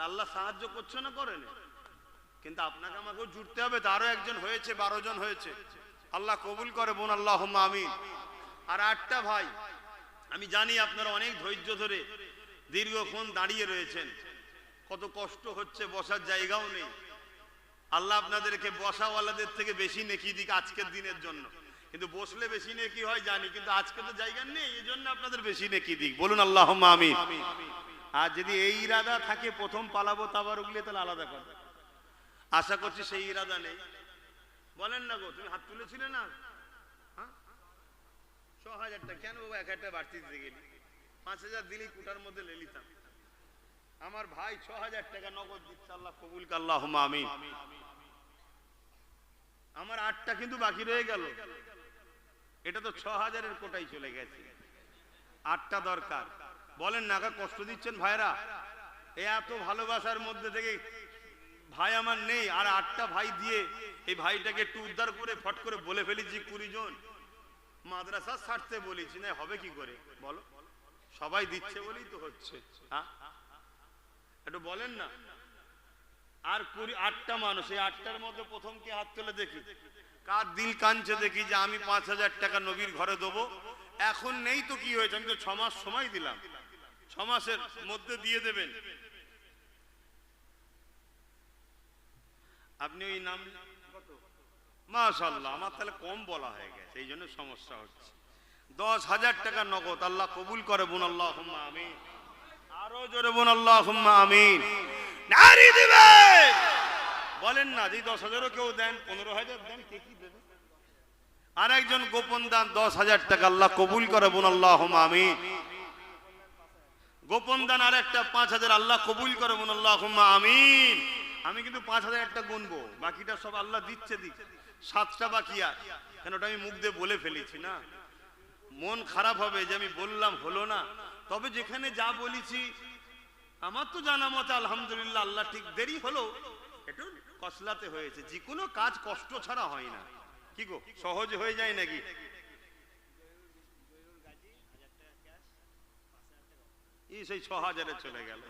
আল্লাহ সাহায্য করছে না, করেন? কিন্তু আপনাকে আমাকেও জুড়তে হবে। তারও একজন হয়েছে, 12 জন হয়েছে। আল্লাহ কবুল করে বোন, আল্লাহুম্মা আমিন। আর 8টা ভাই, আমি জানি আপনারা অনেক ধৈর্য ধরে দীর্ঘক্ষণ দাঁড়িয়ে রয়েছেন, কত কষ্ট হচ্ছে, বসার জায়গাও নেই। আল্লাহ আপনাদেরকে বসাওয়ালাদের থেকে বেশি নেকি দিক আজকের দিনের জন্য। কিন্তু বসলে বেশি নেকি হয় জানি, কিন্তু আজকে তো জায়গা নেই, এই জন্য আপনাদের বেশি নেকি দিক। বলুন আল্লাহুম্মা আমিন। আর যদি এই ইরাদা থাকে প্রথম পালাবো তাবারুকলে, তাহলে আলাদা কথা। আশা করছি সেই ইরাদা নেই। বলেন না গো, তুমি হাত তুলেছিলে না? হ্যাঁ, ৬০০০ টাকা কেন বাবা এক একটা বাড়তি দিতে গেলি? ৫০০০ দিলেই কুটার মধ্যে লেলিতাম। আমার ভাই ৬০০০ টাকা নগদ দিচ্ছে, আল্লাহ কবুল করুন, আল্লাহুম্মা আমিন। আমার ৮টা কিন্তু বাকি রয়ে গেল, এটা তো ৬০০০-এর কোটাই চলে গেছে, ৮টা দরকার। বলেন না, কষ্ট দিচ্ছেন ভাইরা? এত ভালোবাসার মধ্যে থেকে ভাই আমার নেই, আর ৮টা ভাই দিয়ে এই ভাইটাকে একটু উদ্ধার করে ফট করে বলে ফেলেছি ২০ জন। মাদ্রাসা ছাড়তে বলেছি না, হবে কি করে বলো? সবাই দিচ্ছে বলেই তো হচ্ছে। হ্যাঁ, একটু বলেন না। আর ৮টা মানুষ, এই ৮টার মধ্যে প্রথম কে হাত তুলে দেখি, কার দিল কাঁদছে দেখি যে আমি ৫০০০ টাকা নবীর ঘরে দেবো। এখন নেই তো কি হয়েছে, আমি তো ৬ মাস সময় দিলাম, ৬ মাসের মধ্যে দিয়ে দেবেন। আপনি ওই নাম কত? মাশাআল্লাহ, আমার তাহলে কম বলা হয়ে গেছে, এই জন্য সমস্যা হচ্ছে। ১০,০০০ টাকা নগদ, আল্লাহ কবুল করে, বোন আল্লাহুম্মা আমিন। আরো জোরে বোন আল্লাহুম্মা আমিন। নারী দিবে বলেন না, যদি ১০,০০০ও কেউ দেন, ১৫,০০০ দেন, কে কি দেবে? আর একজন গোপন দান ১০,০০০ টাকা, আল্লাহ কবুল করে, বোন আল্লাহুম্মা আমিন। গোপন দান আর একটা ৫,০০০, আল্লাহ কবুল করে, বোন আল্লাহুম্মা আমিন। আমি কিন্তু ৫,০০০ একটা গুনবো, বাকিটা সব আল্লাহ দিচ্ছে দিক। ৭টা বাকি আর, কেন ওটা আমি মুখ দিয়ে বলে ফেলেছি না, মন খারাপ হবে যে আমি বললাম হলো না। তবে যেখানে যা বলেছি আমার তো জানা মতে আলহামদুলিল্লাহ, আল্লাহ ঠিক দেরি হলো, একটু কসলাতে হয়েছে। যে কোনো কাজ কষ্ট ছাড়া হয় না, কি গো, সহজ হয়ে যায় নাকি? সেই ৬,০০০-এ চলে গেল।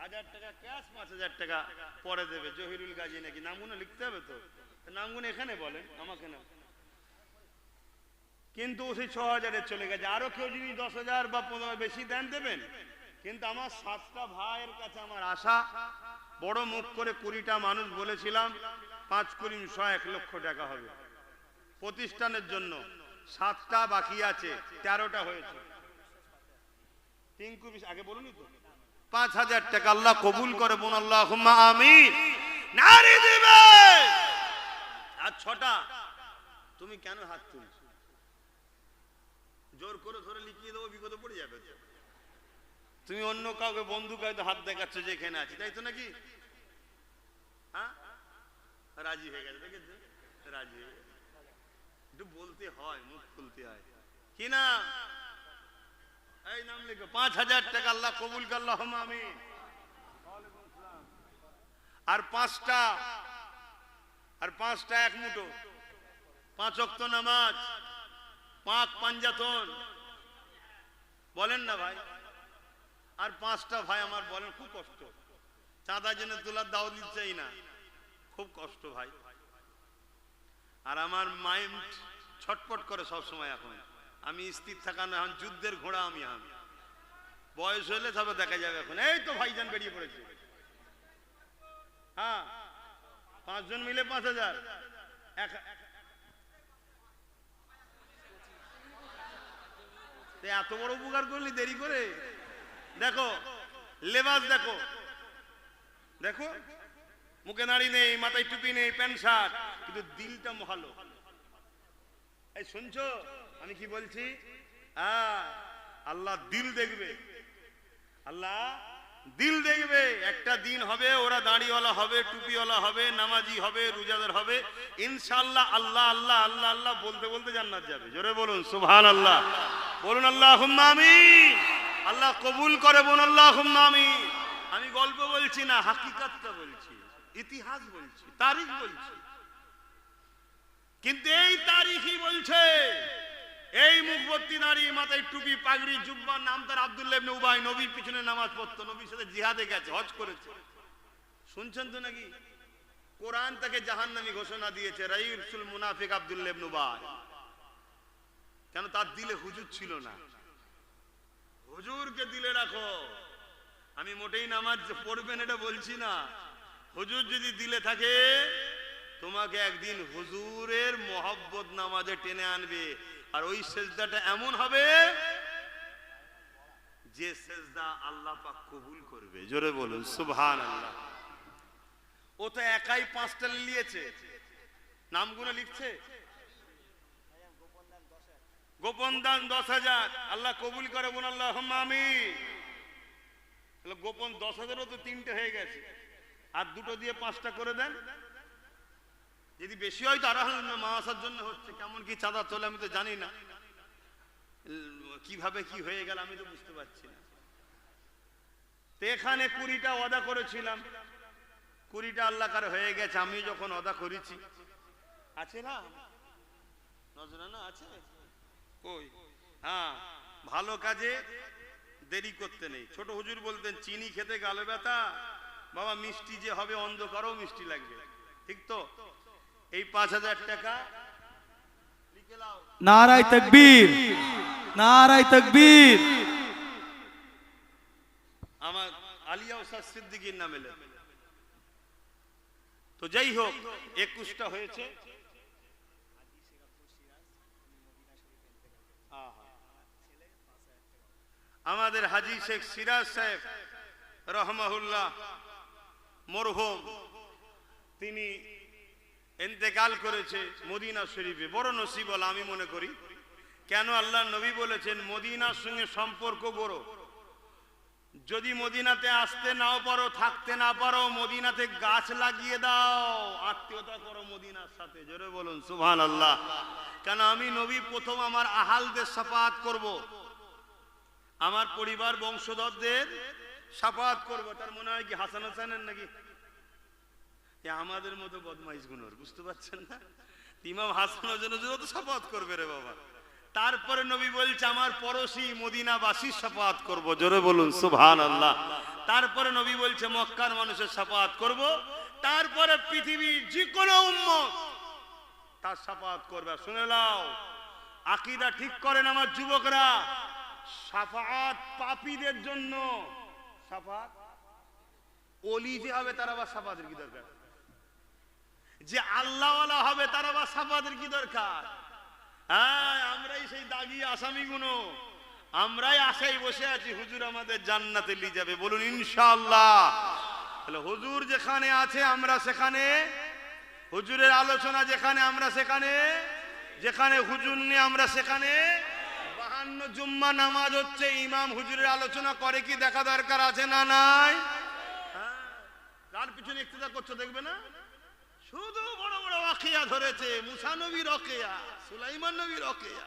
১,০০০ টাকা ক্যাশ, ৫,০০০ টাকা পরে দেবে। জহিরুল গাজী নাকি, নামগুলো লিখতে হবে তো, নামগুলো এখানে বলেন, আমাকে না। কিন্তু সেই ৬,০০০-এ চলে গেছে। আরো কেউ যদি ১০,০০০ বা ১৫ বেশি দেন দেবেন। কিন্তু আমার ৭টা ভাইয়ের কাছে আমার আশা, বড় মুখ করে ২০টা মানুষ বলেছিলাম, ৫ কুড়ি ১০০ ১ লক্ষ টাকা হবে প্রতিষ্ঠানের জন্য। ৭টা বাকি আছে, ১৩টা হয়েছে। টিঙ্কু আগে বলুন তো, ৫,০০০ টাকা, আল্লাহ কবুল করে, বোন আল্লাহুম্মা আমিন। নারী দিবে। আর ৬টা তুমি কেন হাত তুলছো? জোর করে ধরে লিখিয়ে দেবো, বিপদে পড়ে যাবে। তুমি অন্য কাউকে, বন্ধু কাউকে হাত দেখাচ্ছ যে এখানে আছি, তাই তো নাকি? হ্যাঁ, রাজি হয়ে গেছে, দেখেছেন? রাজি হয়ে গেছে। একটু বলতে হয়, মুখ খুলতে হয়, কি না? এই নাম লিখো, ৫,০০০ টাকা, আল্লাহ কবুল করে, আল্লাহুম্মা আমিন। আর ৫টা, আর ৫টা এক মুঠো, ৫ ওয়াক্ত নামাজ, পাক পাঞ্জাতন, বলেন না ভাই? আর ৫টা ভাই আমার বলেন, খুব কষ্ট, চাঁদা জেনে তোলার দাও দিতে চাই না, খুব কষ্ট ভাই। আর আমার মাইন্ড ছটপট করে সব সময়। এখন আমি স্থির থাকা না, এখন যুদ্ধের ঘোড়া আমি। বয়স হলে তবে দেখা যাবে। এখন এই তো ভাইজান বেরিয়ে পড়েছে। হ্যাঁ, ৫ জন মিলে ৫,০০০। এত বড় উপকার করলি দেরি করে? দেখো লেবাস, দেখো দেখো, মুখে নাড়ি নেই, মাথায় টুপি নেই, প্যান্ট শার্ট, কিন্তু দিলটা ভালো। এই শুনছো আমি কি বলছি? আল্লাহ দিল দেখবে, আল্লাহ দিল দেখবে। একটা দিন হবে ওরা দাড়িওয়ালা হবে, টুপিওয়ালা হবে, নামাজি হবে, রোজাদার হবে, ইনশাআল্লাহ। আল্লাহ আল্লাহ আল্লাহ আল্লাহ বলতে বলতে জান্নাত যাবে। জোরে বলুন সুবহানাল্লাহ, বলুন আল্লাহুম্মা আমিন। আল্লাহ কবুল করে, বলুন আল্লাহুম্মা আমিন। আমি গল্প বলছি না, হাকিকাতটা বলছি, ইতিহাস বলছি, তারিখ বলছি। কিন্তু এই তারিখই বলছে, এই মুখভর্তি নারী, মাথায় টুপি, পাগড়ি, জুব্বা, নাম তার আব্দুল্লাহ ইবনে উবাই, নবীর পিছনে নামাজ পড়তো, নবীর সাথে জিহাদে গেছে, হজ করেছে। শুনছেন তো নাকি? কোরআন তাকে জাহান্নামী ঘোষণা দিয়েছে, রাইসুল মুনাফিক আব্দুল্লাহ ইবনে উবাই। কেন? তার দিলে হুজুর ছিল না। হুজুরকে দিলে রাখো। আমি মোটেই নামাজ পড়বেন এটা বলছি না, হুজুর যদি দিলে থাকে তোমাকে একদিন হুজুরের মহব্বত নামাজে টেনে আনবে, আর ওই সেজদাটা এমন হবে যে সেজদা আল্লাহ পাক কবুল করবে। জোরে বলুন সুবহানাল্লাহ। ও তো একাই 5টা নিয়েছে, নামগুলো লিখছে। গোপন দান 10,000, আল্লাহ কবুল করে বলুন আল্লাহুম্মা আমিন। তাহলে গোপন 10,000ও তো 3টে হয়ে গেছে, আর 2টো দিয়ে 5টা করে দেন। যদি বেশি হয় তো আর মাসার জন্য হচ্ছে, কেমন কি চাঁদা চলে আমি তো জানি না, কিভাবে কি হয়ে গেল আমি তো বুঝতে পারছি না। তো এখানে 20টা ওয়াদা করেছিলাম, 20টা আল্লাহ কার হয়ে গেছে। আমি যখন ওয়াদা করেছি, আছে না নজরানা আছে কই? হ্যাঁ, ভালো কাজে দেরি করতে নেই। ছোট হুজুর বলতেন চিনি খেতে গালে ব্যথা, বাবা মিষ্টি যে হবে অন্ধকারও মিষ্টি লাগবে, ঠিক তো? এই 5,000 টাকা লিখে নাও। নারায়ে তাকবীর, নারায়ে তাকবীর। আমার আলিয়া ওস্তাদ সিদ্দিকীর নামে লেখে। তো যাই হোক, 21টা হয়েছে। আমাদের হাজী শেখ সিরাজ সাহেব রহমাহুল্লাহ মরহুম, তিনি ইন্তেকাল করেছে মদিনা শরীফে। বড় নসিব বলা আমি মনে করি। কেন? আল্লাহ নবী বলেছেন মদিনার সঙ্গে সম্পর্ক গড়ো। যদি মদিনাতে আসতে নাও পারো, থাকতে না পারো, মদিনাতে গাছ লাগিয়ে দাও, আত্মীয়তা করো মদিনার সাথে। জোরে বলুন সুবহানাল্লাহ। কেন? আমি নবী প্রথম আমার আহালদের শাফাআত করব, আমার পরিবার বংশধরদের শাফাআত করব। তার মনে হয় কি হাসান হাসানের নাকি আমাদের মতো বদমাইশ গুণর, বুঝতে পারছেন না? ইমাম হাসান হোসেন তো শাফাআত করবে রে বাবা। তারপরে নবী বলছে আমার পড়োশী মদিনাবাসীর শাফাআত করব। জোরে বলুন সুবহানাল্লাহ। তারপরে নবী বলছে মক্কার মানুষের শাফাআত করব। তারপরে পৃথিবীর যে কোনো উম্মত তার শাফাআত করবে। শুনে নাও, আকীদা ঠিক করেন আমার যুবকরা। শাফাআত পাপীদের জন্য, শাফাআত ওলি যে হবে তার আবার শাফাআতের কি দরকার? যে আল্লাহওয়ালা হবে তার আবার শাফাআতের কি দরকার? হ্যাঁ, আমরাই সেই দাগি আসামিগুলো, আমরাই আশায় বসে আছি হুজুর আমাদের জান্নাতে নিয়ে যাবে। বলুন ইনশাআল্লাহ। তাহলে হুজুর যেখানে আছে আমরা সেখানে, হুজুরের আলোচনা যেখানে আমরা সেখানে, যেখানে হুজুর নেই আমরা সেখানে। 52 জুম্মা নামাজ হচ্ছে, ইমাম হুজুরের আলোচনা করে কি দেখা দরকার আছে না নাই? কার পিছনে ইক্তেদা করছো দেখবে না? শুধু বড় বড় ওয়াকিয়া ধরেছে, মুসা নবীর ওয়াকিয়া, সুলাইমান নবীর ওয়াকিয়া,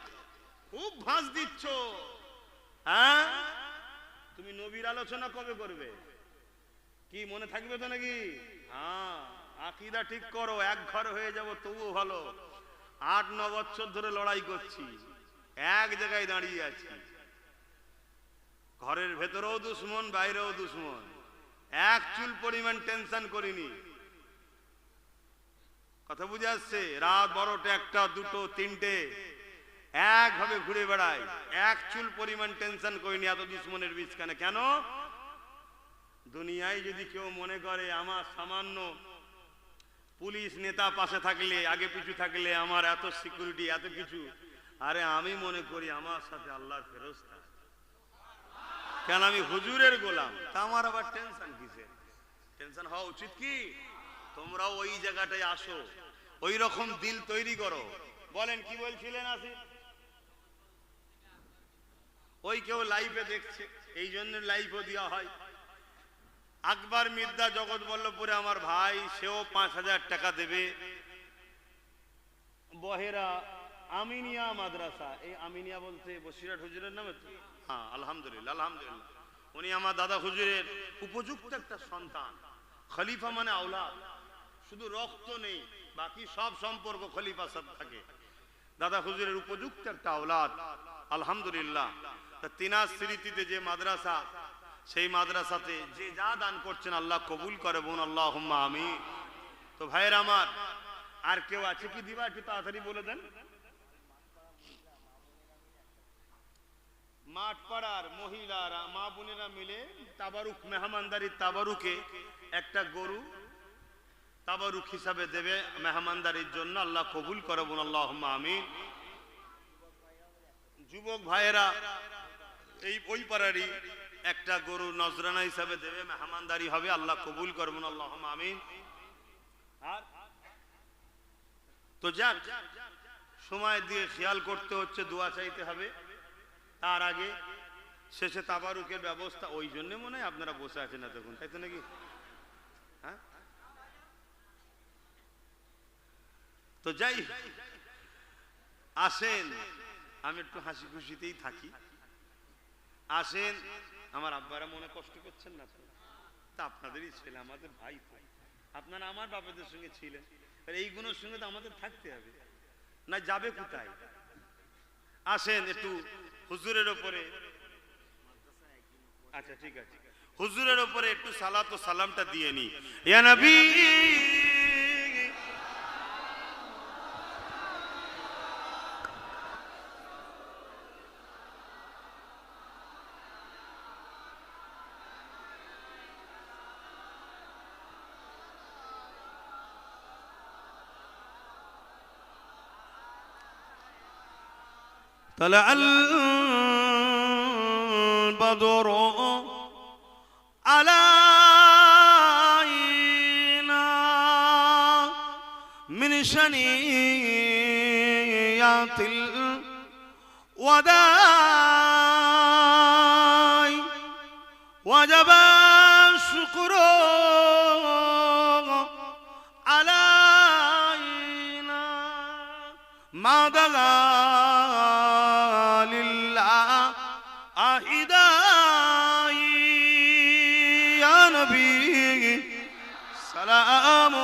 খুব ভাঁজ দিচ্ছ। হ্যাঁ, তুমি নবীর আলোচনা কবে করবে? কি মনে থাকবে তো নাকি? হ্যাঁ, আকীদা ঠিক করো, এক ঘর হয়ে যাব তবুও ভালো। 8-9 বছর ধরে লড়াই করছি, এক জায়গায় দাঁড়িয়ে আছি। ঘরের ভেতরেও দুশ্মন, বাইরেও দুশ্মন, এক চুল পরিমাণ টেনশন করিনি। কথা বুঝে আসছে? রাত 12টা, 1টা, 2টো, 3টে একভাবে ঘুরে বেড়াই, এক চুল পরিমাণ টেনশন করিনি এত দুশ্মনের বীজখানে। কেন? দুনিয়ায় যদি কেউ মনে করে আমার সামান্য পুলিশ নেতা পাশে থাকলে, আগে পিছু থাকলে আমার এত সিকিউরিটি, এত কিছু, আরে আমি মনে করি আমার সাথে আল্লাহর ফেরেশতা। কেন? আমি হুজুরের গোলাম, তা আমার আবার টেনশন কিসে? টেনশন হওয়া উচিত কি? তোমরাও ওই জায়গাটায় আসো, ওই রকম দিল তৈরি করো। বলেন কি বলছিলেন? আসি ওই কেউ লাইভে দেখছে, এই জন্য লাইভও দেওয়া হয়। আকবর মির্জা জগৎবল্লভপুরে আমার ভাই, সেও 5,000 টাকা দেবে। বহেরা আমিনিয়া মাদ্রাসা, এই আমিনিয়া বলতে বসিরহাট হুজুরের নামে তো? হ্যাঁ, আলহামদুলিল্লাহ আলহামদুলিল্লাহ। উনি আমার দাদা হুজুরের উপযুক্ত একটা সন্তান। খলিফা মানে আওলাদ, শুধু রক্ত নেই, বাকি সব সম্পর্ক খলিফার সাথে থাকে। দাদা হুজুরের উপযুক্ত একটা আওলাদ, আলহামদুলিল্লাহ। তা তিনার স্মৃতিতে যে মাদ্রাসা, সেই মাদ্রাসাতে যে যা দান করছেন আল্লাহ কবুল করে, বোন আল্লাহুম্মা আমিন। তো ভাইয়ের আমার, আর কেউ আছে কি দিবা? একটু তাড়াতাড়ি বলে দেন। মাঠ পাড়ার মহিলারা মা বোনেরা মিলে তাবারুক মেহমানদারির তাবারুকে একটা গরু তাবারুক হিসাবে দেবে মেহমানদারির জন্য। আল্লাহ কবুল করে বলুন আল্লাহুম্মা আমিন। যুবক ভাইয়েরা এই ওই পাড়ারই একটা গরু নজরানা হিসাবে দেবে, মেহমানদারি হবে, আল্লাহ কবুল করবেন আল্লাহুম্মা আমিন। আর তো যাক, সময় দিয়ে খেয়াল করতে হচ্ছে, দোয়া চাইতে হবে। তার আগে শেষে তাবারুকের ব্যবস্থা, ওই জন্য মনে হয় আপনারা বসে আছেন না তখন, তাই তো নাকি? হ্যাঁ, তো যাই আসেন, আমি একটু হাসি খুশিতেই থাকি। আসেন, আমার আব্বারা মনে কষ্ট করছেন না তো? তা আপনাদেরই ছেলে, আমাদের ভাই তো। আপনারা আমার বাবাদের সঙ্গে ছিলেন, এই গুণের সঙ্গে তো আমাদের থাকতে হবে, না যাবে কোথায়? আসেন একটু হুজুরের ওপরে, আচ্ছা ঠিক আছে, হুজুরের ওপরে একটু সালাত ও সালামটা দিয়ে নি। ইয়া নবী طلع البدر علينا من شنيات الوداع وجب الشكر علينا ما دغى سلام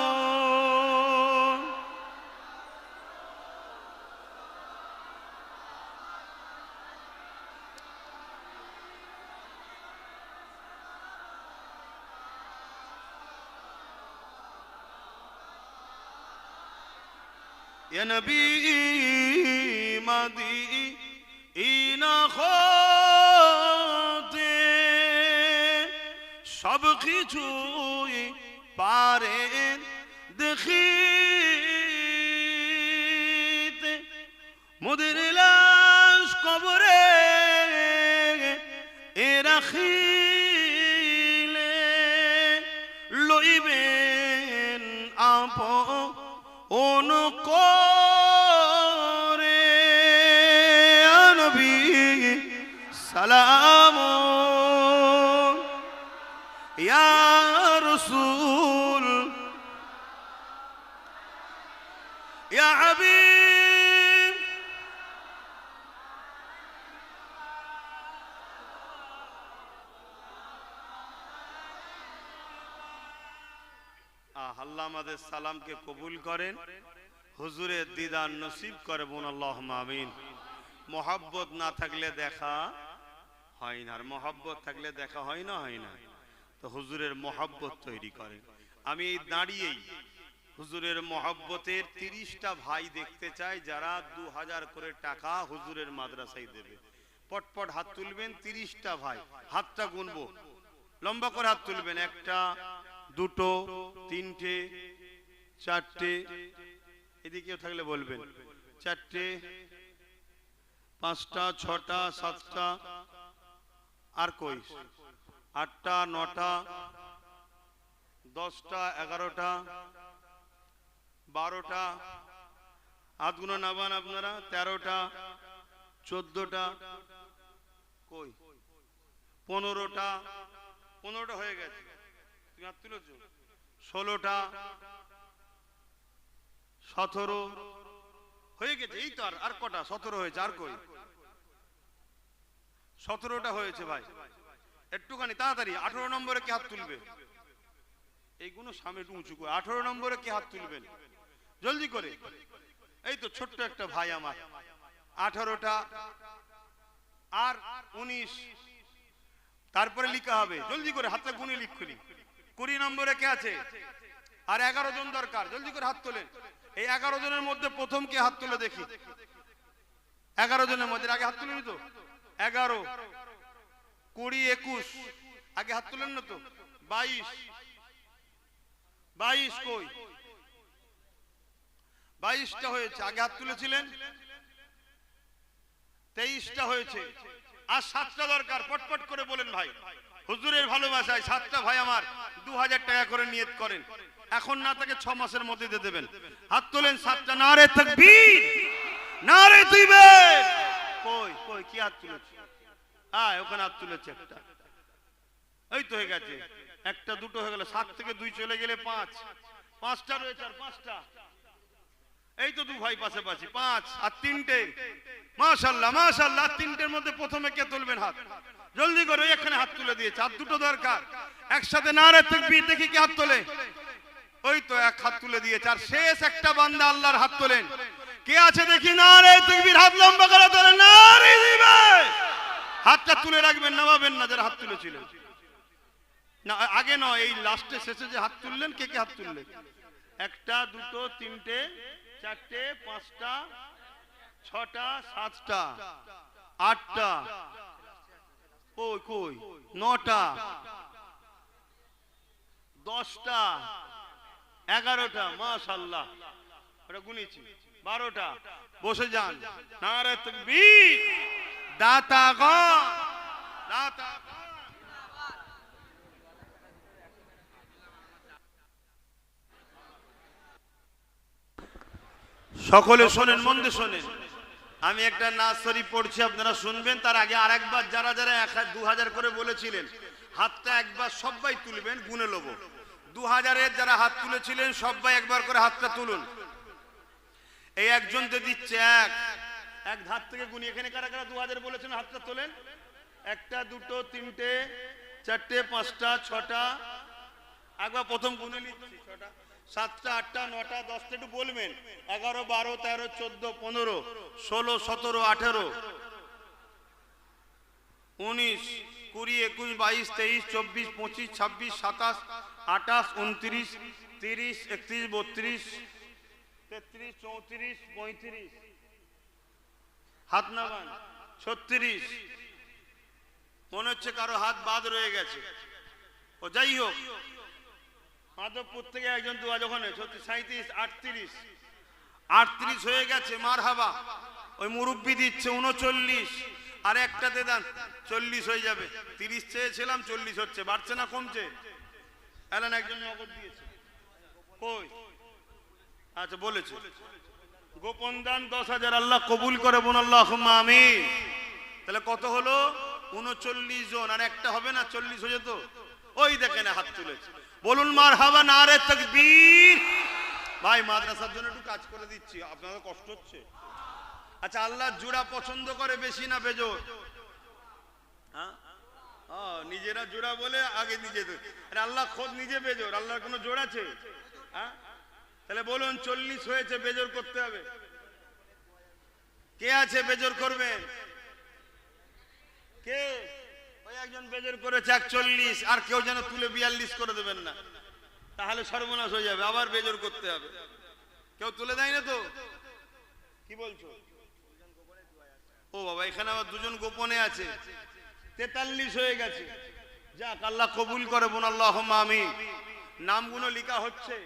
يا نبي مدينة خاطئ সব কিছুই পারেন দেখিতে, মোদের লাশ কবরে এ রাখিলে লইবেন আপন করে। নবী সালাম ইয়া রাসূল ইয়া হাবিব। আল্লাহ আমাদের সালামকে কবুল করেন, হুজুরের দিদার নসিব করে বোন আল্লাহুম্মা আমিন। মোহাব্বত না থাকলে দেখা হয় না, আর মোহাব্বত থাকলে দেখা হয় না, হয় না? তো হুজুরের মোহাব্বত তৈরি করেন। আমি এই দাঁড়িয়েই হুজুরের মোহাব্বতের 30টা ভাই দেখতে চাই, যারা 2000 করে টাকা হুজুরের মাদ্রাসায় দেবে। পটপট হাত তুলবেন, 30টা ভাই, হাতটা গুনবো, লম্বা করে হাত তুলবেন। 1টা 2টো 3টে 4টে, এদিকেও থাকলে বলবেন, 4টে 5টা 6টা 7টা, আর কই 8টা 9টা 10টা 11টা 12টা, হাতগুলো নাবান আপনারা, 13টা 14টা, কই 15টা, 15টা হয়ে গেছে, তুমি হাত তুলেছ, 16টা 17 হয়ে গেছে, এই তো আর কটা, 17 হয়েছে, আর কই 17টা হয়েছে ভাই, একটুখানি তাড়াতাড়ি। 18 নম্বরে কে হাত তুলবে? এইগুলো সামনে একটু উঁচু করে, 18 নম্বরে কে হাত তুলবেন জলদি করে? এই তো ছোট্ট একটা ভাই আমার, 18টা আর 19, তারপরে লিখা হবে, জলদি করে হাতটা গুনে লিখুনি। 20 নম্বরে কে আছে? আর 11 জন দরকার, জলদি করে হাত তোলেন। এই 11 জনের মধ্যে প্রথম কে হাত তুলে দেখি? 11 জনের মধ্যে আগে হাত তুলেনি তো? 11, 20, 21, আগে হাত তুলেন না তো, 22, 22 কই, 22টা হয়েছে, আগে হাত তুলেছিলেন, 23টা হয়েছে, আর 7টা দরকার, পটপট করে বলেন ভাই, হুজুরের ভালোবাসায় 7টা ভাই আমার 2000 টাকা করে নিয়ত করেন, এখন না তাকে 6 মাসের মধ্যে দিয়ে দেবেন। হাত তোলেন 7টা, নারে তাকবীর, নারে তাকবীর। কই কই কি হাত তুলেছে? ওখানে হাত তুলেছে একটা, এই তো হয়ে গেছে, একটা দুটো হয়ে গেল, 7 থেকে 2 চলে গেলে 5, 5টা রয়েছে আর 5টা, এই তো 2 ভাই পাশাপাশি, 5 আর 3টে, মাশাআল্লাহ মাশাআল্লাহ। 3টের মধ্যে প্রথমে কে তুলবেন হাত? জলদি করে, এখানে হাত তুলে দিয়েছে, আর 2টো দরকার, একসাথে নারে তাকবীর, দেখি কি হাত তোলে, ওই তো 1 হাত তুলে দিয়েছে, আর শেষ একটা বান্দা আল্লাহর হাত তোলেন, কে আছে দেখি, নারে তাকবীর, হাত লম্বা করে তোলেন, নারে দিবে, হাতটা তুলে রাখবেন, নামাবেন না যারা হাত তুলেছিলেন, না আগে নয়, এই লাস্টে শেষে যে হাত তুললেন, কে কে হাত তুললেন? 1টা 2টো 3টে 4টে 5টা 6টা 7টা 8টা, কই কই 9টা 10টা 11টা, মাশাআল্লাহ, ওটা গুনেছি, 12টা, বসে যান, নারে তাকবীর, দাতাগণ, দাতাগণ। সকলে শোনেন, মন দিয়ে শোনেন, আমি একটা নাচ শরীফ পড়ছি, আপনারা শুনবেন, তার আগে আরেকবার যারা যারা 1000 করে বলেছিলেন হাতটা একবার সবাই তুলবেন, গুনে নেব, 2000-এর যারা হাত তুলেছিলেন সবাই একবার করে হাতটা তুলুন, এই একজনকে দিচ্ছে, এক ধার থেকে গুনি, এখানে কারা কারা 2000 বলেছেন হাতটা তোলেন, 1টা 2টো 3টে 4টে 5টা 6টা, একবার প্রথম গুনে নিচ্ছি, 6টা 7টা 8টা 9টা 10টা, একটু বলবেন, 11 12 13 14 15 16 17 18 19 20 21 22 23 24 25 26 27 28 29 30 31 32 33 34 35, হাত নামান, 36, মনে হচ্ছে কারো হাত বাদ রয়ে গেছে, ও যাই হোক, মাধবপুর থেকে একজন 2000, ওখানে 37 38, 38 হয়ে গেছে, মারহাবা, ওই মুরব্বি দিচ্ছে 39, আর একটাতে দেন 40 হয়ে যাবে, 30 চেয়েছিলাম 40 হচ্ছে, বাড়ছে না কমছে? এলেন একজন নগদ দিয়েছে, কই, আচ্ছা বলেছে, গোপন দান 10,000, আল্লাহ কবুল করে, বোন আল্লাহুম্মা আমিন। তাহলে কত হলো? 39 জন, আর একটা হবে না, 40 হয়ে যেত, ওই দেখেন হাত তুলেছে, বলুন মারহাবা, নারে তাকবীর। ভাই মাদ্রাসার জন্য একটু কাজ করে দিচ্ছি, আপনাদের কষ্ট হচ্ছে। আচ্ছা, আল্লাহ জোড়া পছন্দ করে বেশি না বেজোড়? হ্যাঁ, নিজেরা জোড়া বলে আগে নিজেদের, আল্লাহ খোদ নিজে বেজোড়, আল্লাহর কোনো জোড় আছে? হ্যাঁ, তাহলে বলুন 40 হয়েছে, বেজোড় করতে হবে, কে আছে বেজোড় করবেন? কে? ওই একজন বেজোড় করেছে 41, আর কেউ যেন তুলে 42 করে দেবেন না, তাহলে সর্বনাশ হয়ে যাবে, আবার বেজোড় করতে হবে। কেউ তুলে দেয় না তো? কি বলছো? ও বাবা, এখানে আবার 2 জন গোপনে আছে, 43 হয়ে গেছে, যাক আল্লাহ কবুল করে, বোন আল্লাহুম্মা আমিন। নামগুলো লেখা হচ্ছে,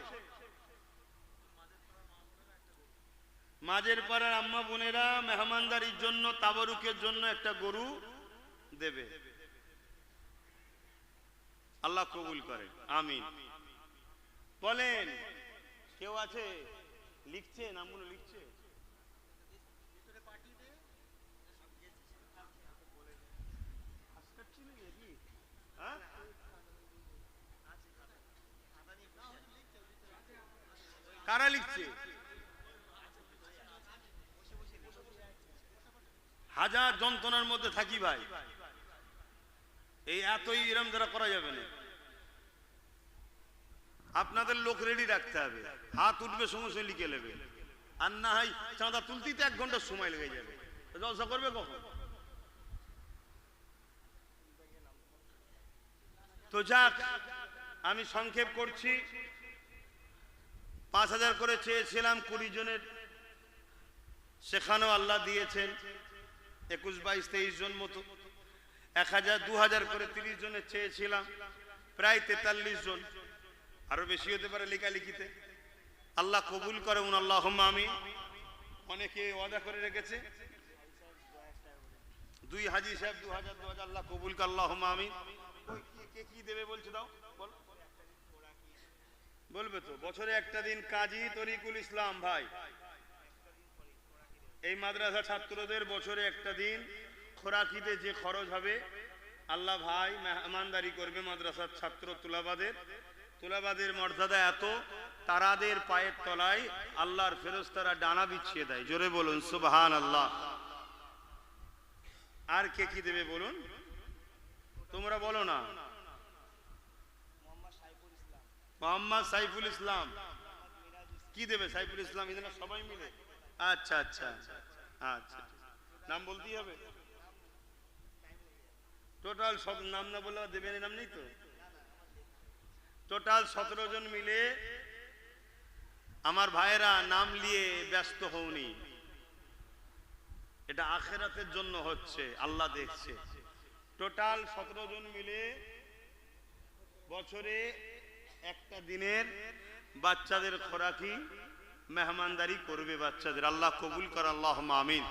মাঝের পাড়ার আম্মা বোনেরা মেহমানদারির জন্য, তাবারুকের জন্য একটা গরু দেবে, আল্লাহ কবুল করে, আমিন। বলেন, কেউ আছে? লিখছে, নামগুলো লিখছে, কারা লিখছে? হাজার যন্ত্রণার মধ্যে থাকি ভাই, এই এতই এরম দ্বারা করা যাবে না, আপনাদের লোক রেডি রাখতে হবে, হাত উঠবে সঙ্গে সঙ্গে লিখে নেবে, আর না হয় চাঁদা তুলতে 1 ঘন্টা সময় লেগে যাবে, জলসা করবে কখন? তো যাক, আমি সংক্ষেপ করছি, 5000 করে চেয়েছিলাম 20 জনের, সেখানেও আল্লাহ দিয়েছেন, 21, 22, 23 জন মতো, 1000, 2000 করে 30 জনের চেয়েছিলাম, প্রায় 43 জন, আরো বেশি হতে পারে লেখালেখিতে। আল্লাহ কবুল করে, আল্লাহুম্মা আমিন। অনেকে ওয়াদা করে রেখেছে, 2 হাজি সাহেব 2000 আল্লাহ কবুল করে, আল্লাহুম্মা আমিন। ওই কে কি দেবে বলছে, দাও বল, বলবে তো। বছরে একটা দিন কাজী তরিকুল ইসলাম ভাই, এই মাদ্রাসা ছাত্রদের বছরে একটা দিন খোরাকিতে যে খরচ হবে, আল্লাহ ভাই মেহমানদারি করবে মাদ্রাসার ছাত্র তুলাবাদের মর্যাদা এত, তারাদের পায়ের তলায় আল্লাহর ফেরেশতারা ডানা বিছিয়ে দেয়। জোরে বলুন সুবহানাল্লাহ। আর কে কি দেবে বলুন, তোমরা বলো না। মোহাম্মদ সাইফুল ইসলাম কি দেবে? সাইফুল ইসলাম, এদের সবাই মিলে? আচ্ছা আচ্ছা আচ্ছা, নাম বলতেই হবে? টোটাল সব নাম না বলে দেবেন, নাম নেই তো? টোটাল 17 জন মিলে। আমার ভাইয়েরা নাম নিয়ে ব্যস্ত হওনি, এটা আখিরাতের জন্য হচ্ছে, আল্লাহ দেখছে। টোটাল 17 জন মিলে বছরে একটা দিনের বাচ্চাদের খোরাকি মেহমানদারি করবে বাচ্চাদের। আল্লাহ কবুল করে, আল্লাহুম্মা আমিন।